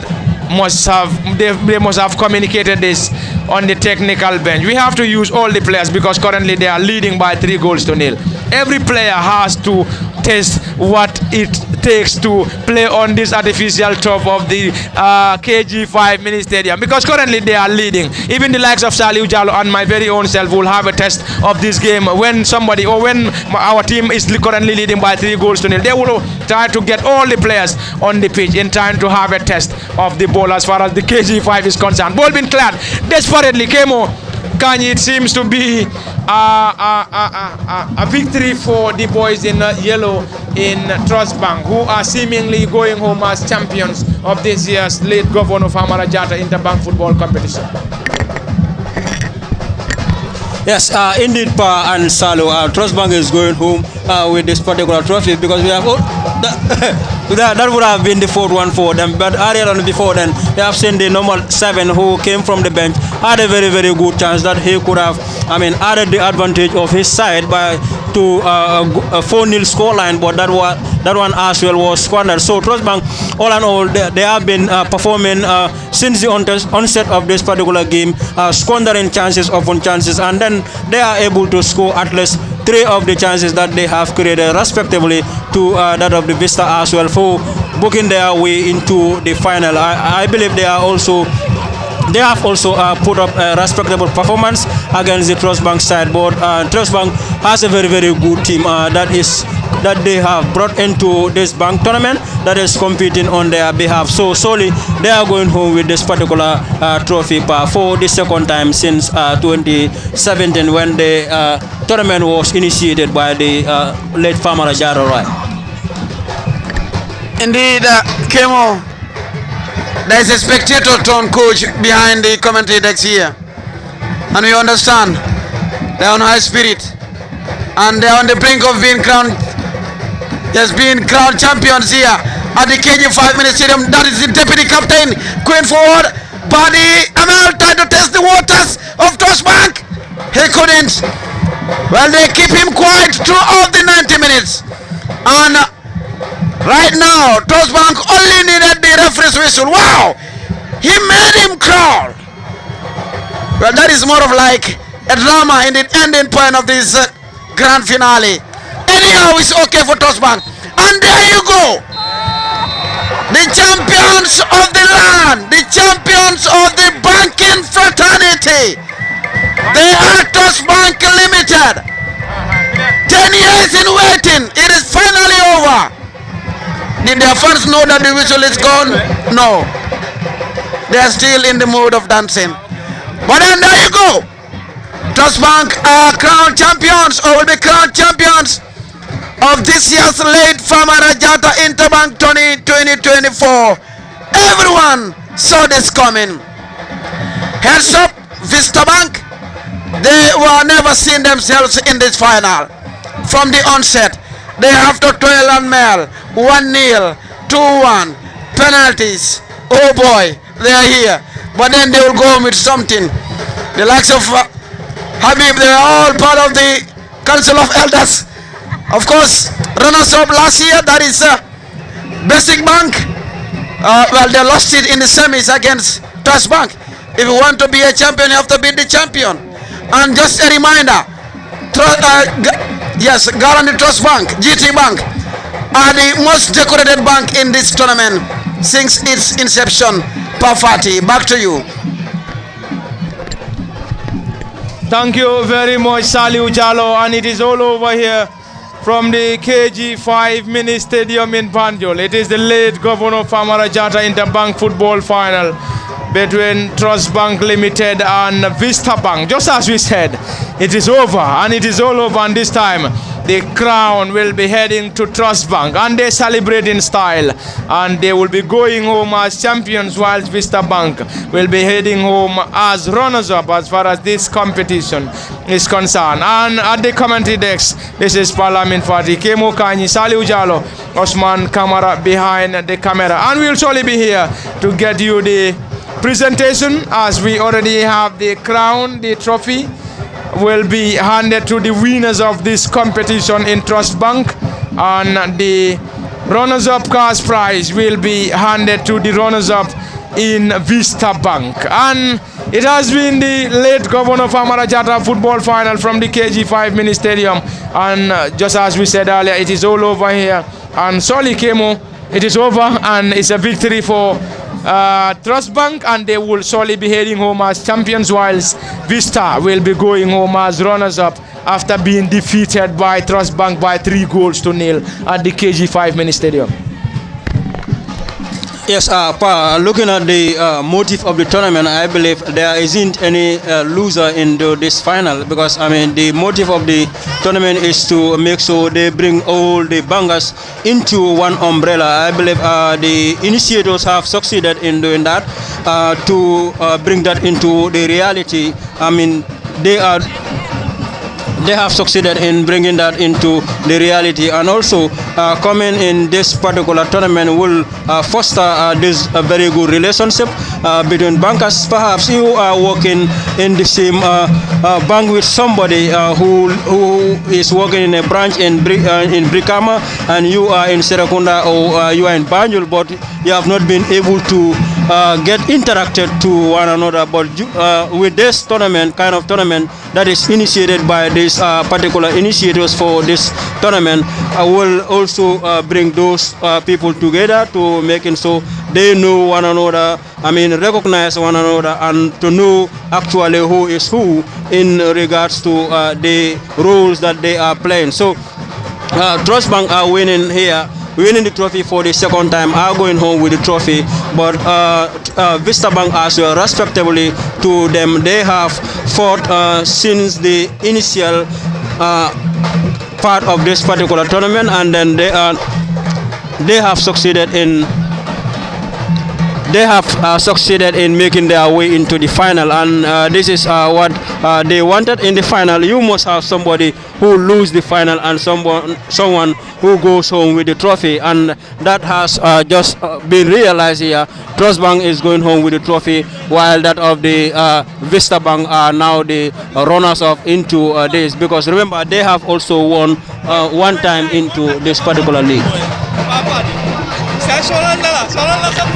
they must have communicated this on the technical bench. We have to use all the players because currently they are leading by 3-0. Every player has to test what it takes to play on this artificial turf of the KG5 mini stadium, because currently they are leading. Even the likes of Saliu Jalo and my very own self will have a test of this game when somebody, or when our team is currently leading by 3-0. They will try to get all the players on the pitch in time to have a test of the ball as far as the KG5 is concerned. Ball being cleared desperately. Kemo Kanyi, it seems to be a victory for the boys in yellow in Trust Bank, who are seemingly going home as champions of this year's late Governor Farmer Jatta Interbank football competition. Yes, indeed, Pa and Salo, Trust Bank is going home with this particular trophy, because we have that would have been the 4th one for them. But earlier on, before then, we have seen the number 7 who came from the bench had a very, very good chance that he could have, added the advantage of his side to a 4-0 scoreline, but that one as well was squandered. So Trust Bank, all in all, they have been performing since the onset of this particular game, squandering chances upon chances, and then they are able to score at least 3 of the chances that they have created, respectively to that of the Vista as well, for booking their way into the final. I believe they have also put up a respectable performance against the Trust Bank side, but Trust Bank has a very, very good team that they have brought into this bank tournament that is competing on their behalf. So solely they are going home with this particular trophy for the 2nd time since 2017, when the tournament was initiated by the late Farmer Jatta. Indeed, Kemo, there is a spectator tone coach behind the commentary desk here, and we understand they are on high spirit, and they are on the brink of being crowned. There's been crowned champions here at the KG5 mini stadium. That is the deputy captain going forward. Buddy Amal trying to test the waters of Trust Bank. He couldn't. Well, they keep him quiet throughout the 90 minutes, and Right now, Trust Bank only needed the referee's whistle. Wow! He made him crawl. Well, that is more of like a drama in the ending point of this grand finale. Anyhow, it's okay for Trust Bank. And there you go. The champions of the land, the champions of the banking fraternity. They are Trust Bank Limited. 10 years in waiting. It is finally over. Did their fans know that the whistle is gone? No. They are still in the mood of dancing. But then there you go. Trust Bank are crowned champions, or will be crowned champions of this year's late Farmer Jatta Interbank 2024. Everyone saw this coming. Heads up, Vista Bank. They were never seen themselves in this final. From the onset, they have to toil and mail. 1-0, 2-1, penalties. Oh boy, they are here. But then they will go home with something. The likes of Habib, they are all part of the Council of Elders. Of course, runners-up last year, that is Basic Bank. Well, they lost it in the semis against Trust Bank. If you want to be a champion, you have to beat the champion. And just a reminder, yes, Guaranteed Trust Bank, GT Bank, are the most decorated bank in this tournament since its inception. Parfati, back to you. Thank you very much, Saliu Jallow, and it is all over here from the KG5 Mini Stadium in Banjul. It is the late Governor Famara Jatta Interbank Football Final between Trust Bank Limited and Vista Bank. Just as we said, it is over, and it is all over, and this time the crown will be heading to Trust Bank, and they celebrate in style, and they will be going home as champions, whilst Vista Bank will be heading home as runners-up as far as this competition is concerned. And at the commentary desk, this is Parliament Fati, Kemo Kanyi, Saliu Jallow, Osman Kamara behind the camera, and we'll surely be here to get you the presentation, as we already have the crown, the trophy will be handed to the winners of this competition in Trust Bank, and the runners-up cash prize will be handed to the runners-up in Vista Bank. And it has been the late Governor Famara Jatta football final from the KG5 Mini Stadium, and just as we said earlier, it is all over here, and Soli Kemo, it is over, and it's a victory for Trust Bank, and they will surely be heading home as champions, whilst Vista will be going home as runners-up after being defeated by Trust Bank by 3-0 at the KG5 Mini Stadium. Yes, looking at the motive of the tournament, I believe there isn't any loser in this final, because I mean the motive of the tournament is to make sure they bring all the bangers into one umbrella. I believe the initiators have succeeded in doing that, to bring that into the reality. I mean they have succeeded in bringing that into the reality, and also coming in this particular tournament will foster this very good relationship between bankers. Perhaps you are working in the same bank with somebody who is working in a branch in Brikama, and you are in Serakunda, or you are in Banjul, but you have not been able to get interacted to one another. But with this tournament, kind of tournament that is initiated by these particular initiators for this tournament, will also bring those people together to making so they know one another, I mean recognize one another, and to know actually who is who in regards to the roles that they are playing. So Trust Bank are winning here, winning the trophy for the second time, are going home with the trophy. But Vista Bank as well, respectively to them, they have fought since the initial part of this particular tournament, and then they have succeeded in making their way into the final, and this is what they wanted in the final. You must have somebody who loses the final and someone who goes home with the trophy, and that has just been realized here. Trust Bank is going home with the trophy, while that of the Vista Bank are now the runners-up into this, because remember they have also won one time into this particular league. Saya soalan lah kan.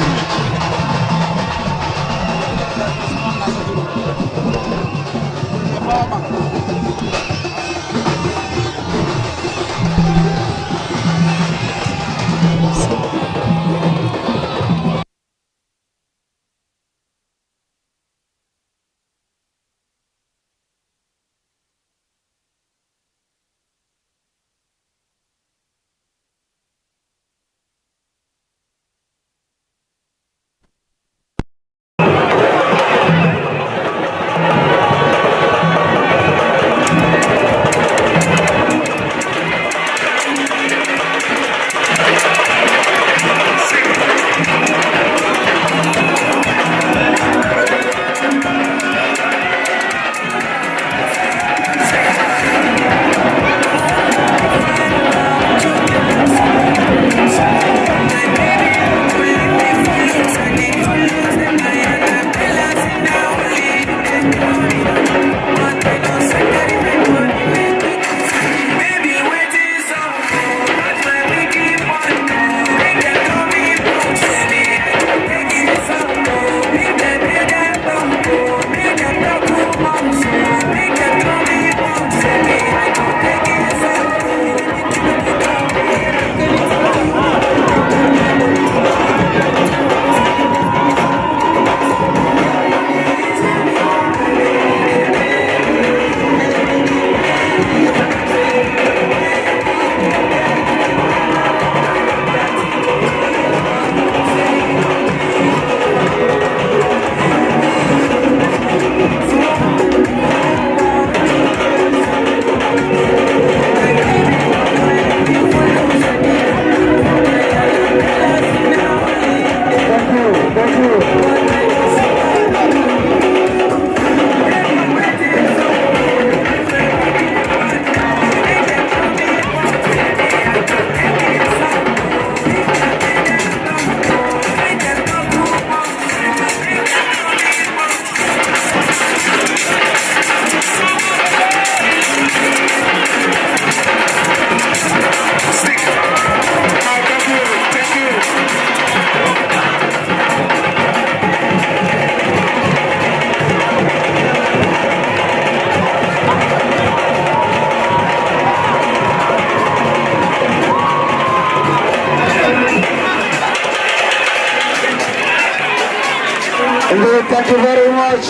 Thank you very much.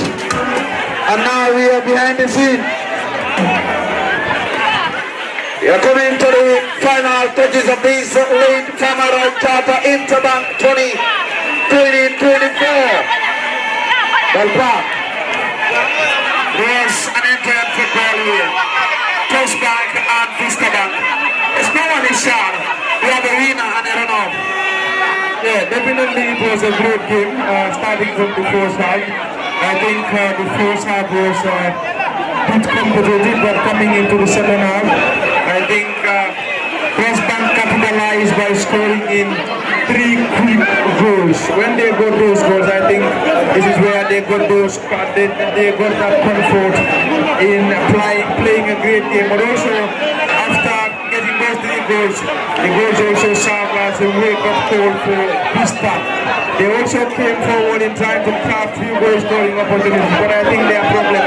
And now we are behind the scene. We are coming to the final touches of this lead camera Jatta Interbank 2024. Well, Park. There's an Indian football here. Trust Bank and Vista Bank. It's no one is shot. We have a winner and a runner-up. Yeah, definitely it was a great game, starting from the first half. I think the first half was a bit competitive, but coming into the second half, I think Trust Bank capitalized by scoring in 3 quick goals. When they got those goals, I think this is where they got those, they got that comfort in playing a great game. But also, after getting those 3 goals, the goals also served as a wake-up call for Vista. They also came forward in trying to craft few goal scoring opportunities, but I think their problem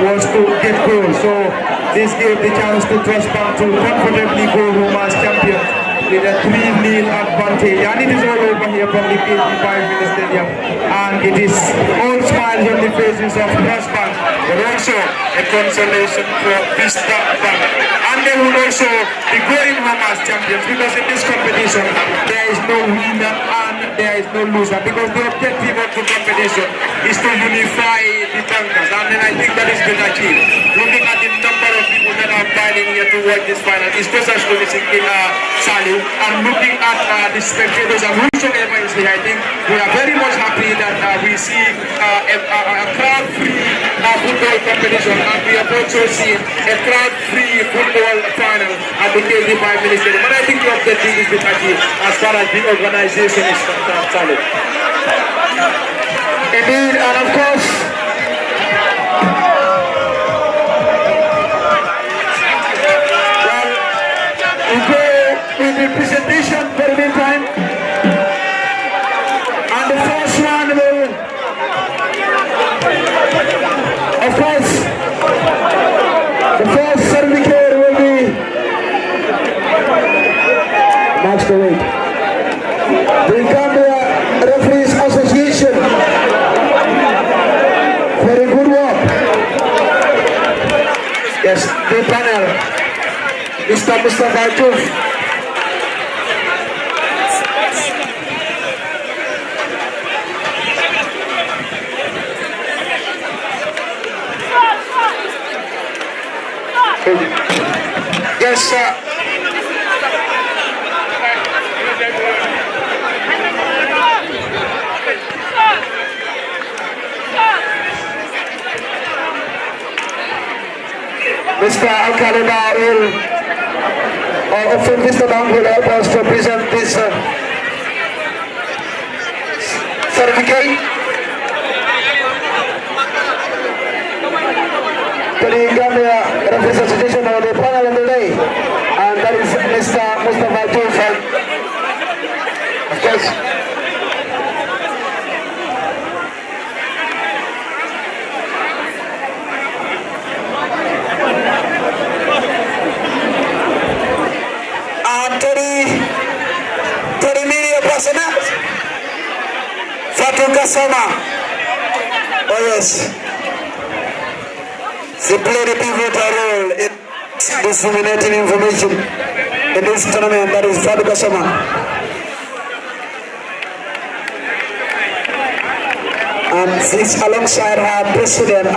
was to get goals. So this gave the chance to Trust Bank to comfortably go home as champions with a 3-0 advantage. And it is all over here from the KG5 Vista Stadium. And it is all smiles on the faces of Trust Bank, but also a consolation for Vista Bank. And they will also be going home as champions, because in this competition there is no winner and there is no loser, because the objective of the competition is to unify the bankers, and then I think that is been achieved. Looking at the number of people that are piling here to watch this final, especially Salu, and looking at the spectators and whosoever is here, I think we are very much happy that we see a crowd-free football competition, and we have also seen a crowd-free football final at the KG5 Ministry. But I think the objective is been achieved as far as the organization is concerned, Salu. Indeed, and of course, well, we go with the presentation for the meantime. Match the weight. The Gambia Referees Association. Very good work. Yes, the panel. Mr. Mustafa Tuf. Yes, sir. Mr. Al-Khalida from Vista will help us to present this certificate to the Gambia Referees Association of the panel of the day, and that is Mr. Mustafa Tufan. Of course. Kasama. Oh yes. They play the pivotal role in disseminating information in this tournament. That is Fatu Kasama. And it's alongside our president,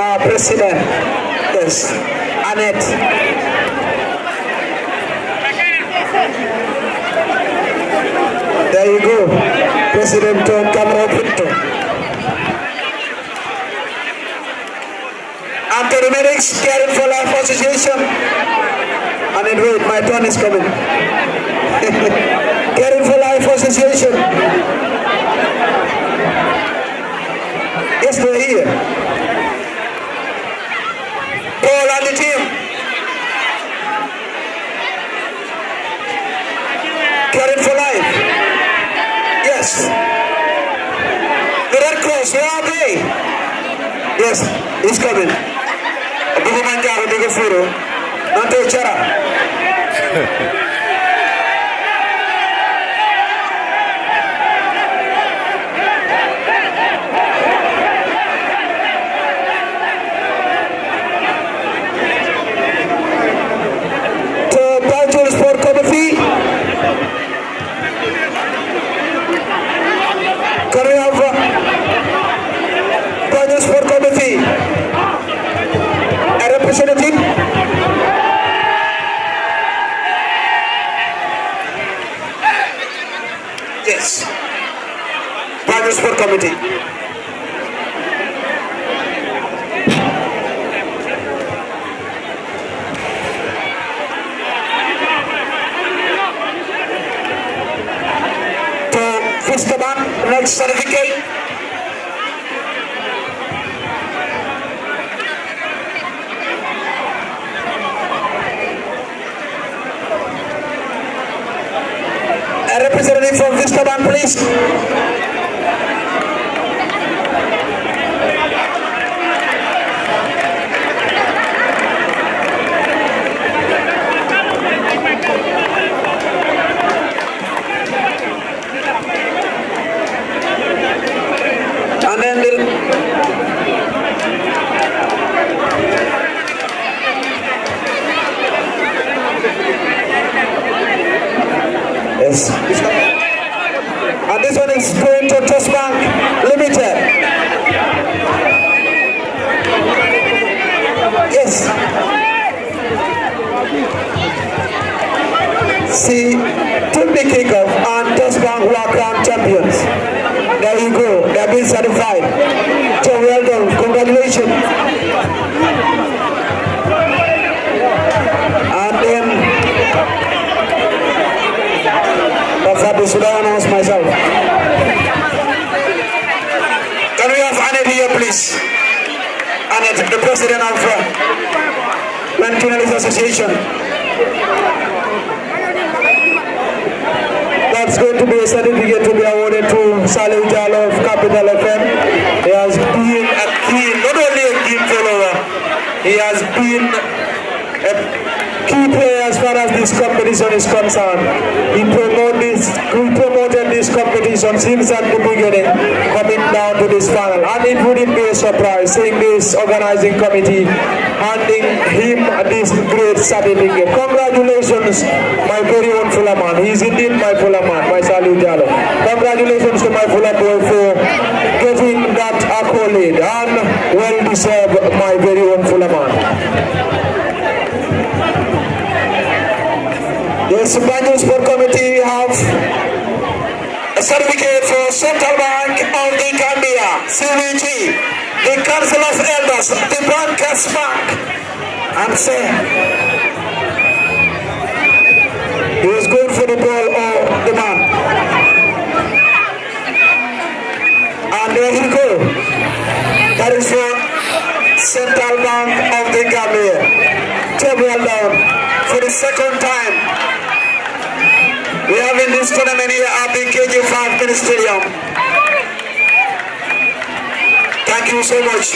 yes, Annette. There you go. President Kamara Pinto. And to the medics, Caring for Life Association. And then wait, my turn is coming. Caring for Life Association. Yes, we're here. Paul and the team. Caring for Life. Yes. The Red Cross, where are they? Yes, he's coming. Buku manjaro di Furo. Nanti cara. To Banjul Sport Committee. Can we have Banjul Sport Committee? A representative? Yes. Banjul Sport Committee. To Vista Bank, next certificate. A representative from Vista Bank, please. And then yes. And this one is going to Trust Bank Limited. Yes. See, took the kickoff and Trust Bank walk-round champions. There you go. They have been certified. So well done. Congratulations. And then I should announce myself. Can we have Annette here, please? Annette, the president of Land Journalists Association. That's going to be a certificate to be awarded to Salih Jallo of Capital FM. He has been a key, not only a key follower, he has been a key player as far as this company competition is concerned. He promoted these competitions since at the beginning, coming down to this final. And it wouldn't be a surprise seeing this organizing committee handing him this great certificate. Congratulations, my very own Fuller man. He is indeed my Fuller man, my Saliu Jallow. Congratulations to my Fuller boy for getting that accolade, and well deserved, my very own Fuller man. Yes, Banjul Sport Committee have a certificate for Central Bank of the Gambia, CBG, the Council of Elders, the Bankers Bank, and say he was going for the ball of the man. And there he go. That is for Central Bank of the Gambia. Table down for the second time. We have in this tournament here at the KG5 Mini Stadium. Thank you so much.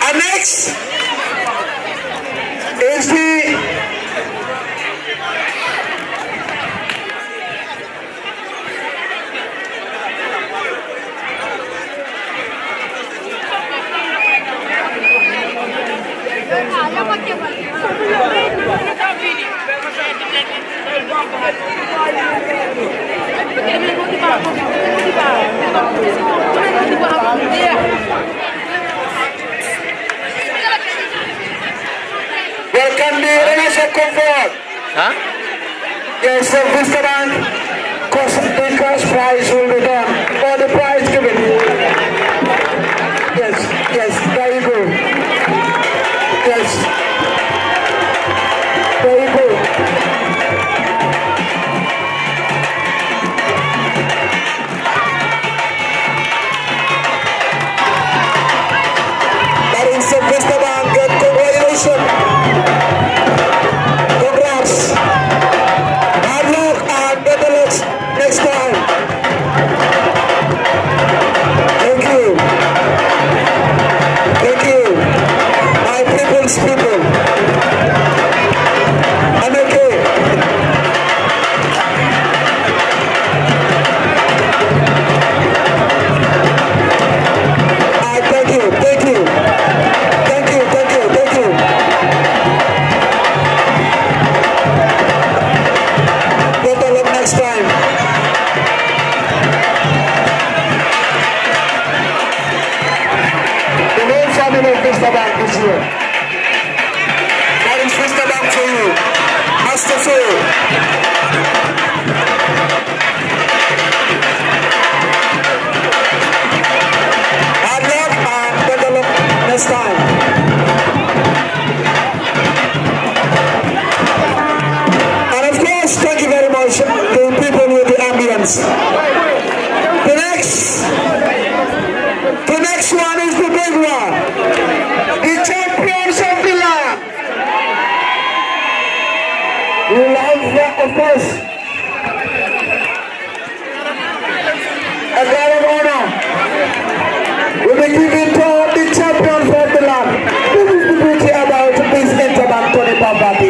And next is the welcome the runners of comfort. Huh? Yes, the Vista Bank, the cash prize will be done, or the prize given. Yes, there you go. Yes, there you go. Vista Bank, congratulations. Congrats. Hard luck and better luck next time. Thank you. Thank you. My people's people. I'm okay. Thank you. Thank you. Next time. The main family of Vista Bank is here. That is Vista Bank for you. Master Phil. Hard luck and better luck next time. And of course, thank you very much to people with the ambulance. The next one is the big one. The champions of the land. We love that, of course. A guard of honor will be given to the champions of the land. This is the beauty about this Interbank Tony Party.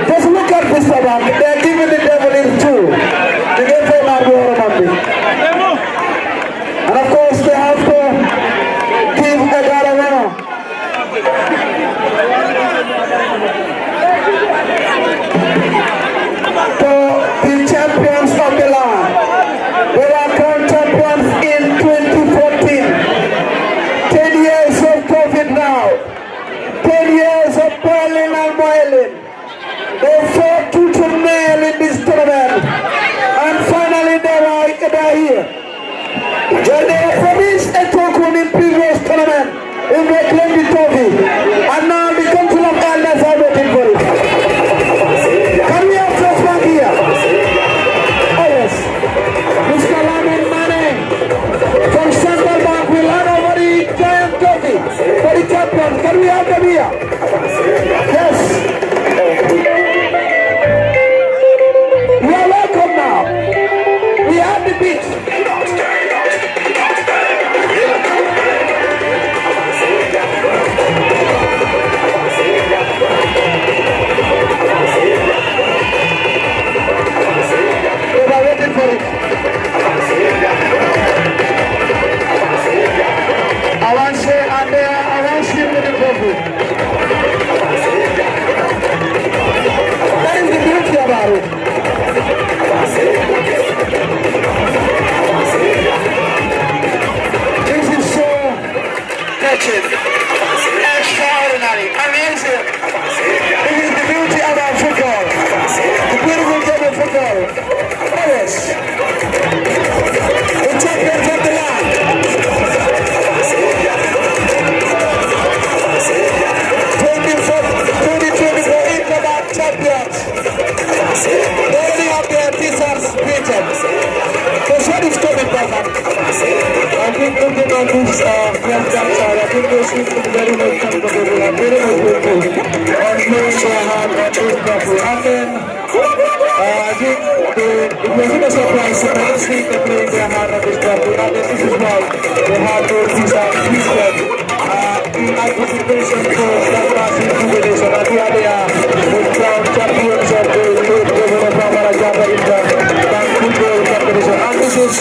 Just look at this one. They are giving the devil his due. The devil are the and of course they have to give a guard of honor. To the champions of the land. They are crowned champions in 2014. 10 years of COVID now. 10 years of boiling and boiling. They fought tooth and nail in this tournament, and finally they are here. They have promised a token in previous tournament, in they claim the trophy, and now the Council of Elders are waiting for it. Can we have Trust Bank here? Oh yes. Mr. Lamin Mane from Central Bank will hand over the giant trophy for the champions. Can we have them here? Yes. We are welcome now. We have the beat. powerful. And then, it wasn't a surprise. So let's see the playing their hand at this point. And then this is why they have those Vista in anticipation for that massive jubilation. And here they are, the crown champions of the Governor Pramara Jatta in the football competition. And this is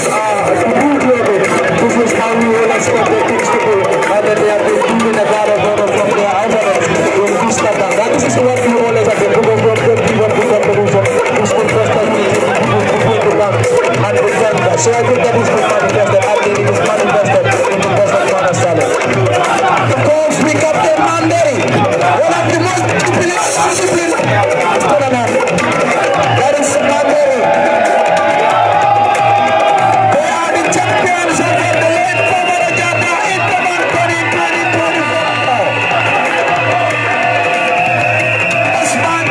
this is how we all expect the things to be. And then they have been given a guard of honor from their opponents in Vista. And this is what we always have been doing from 21 to competition. This will first time we between the bank and the defender. So I think that is the manifested. I think it is manifested in the best of Ghana's talent. Of course, we captain Monday, one of the most disciplined tournament. That is Monday. They are the champions of the late Pramara Jatta Interman 2024. Osman,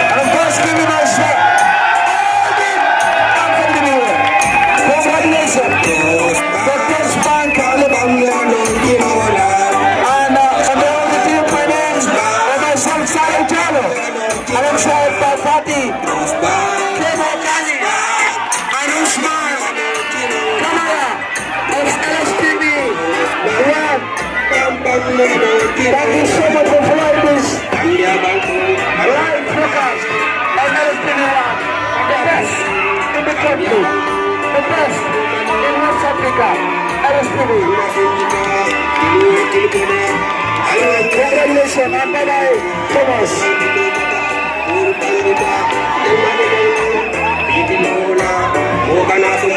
and of course, giving us congratulations. The first bank and all the team finance and myself, Sally Jalo, alongside my party, Kemo Kali, and Usman, Kamara, of LSTV, Ryan. Thank you so much for flying this live broadcast on LSTV 1, the best in the country, the best in West Africa, LSTV. Congratulations and bye-bye, Thomas. Open up the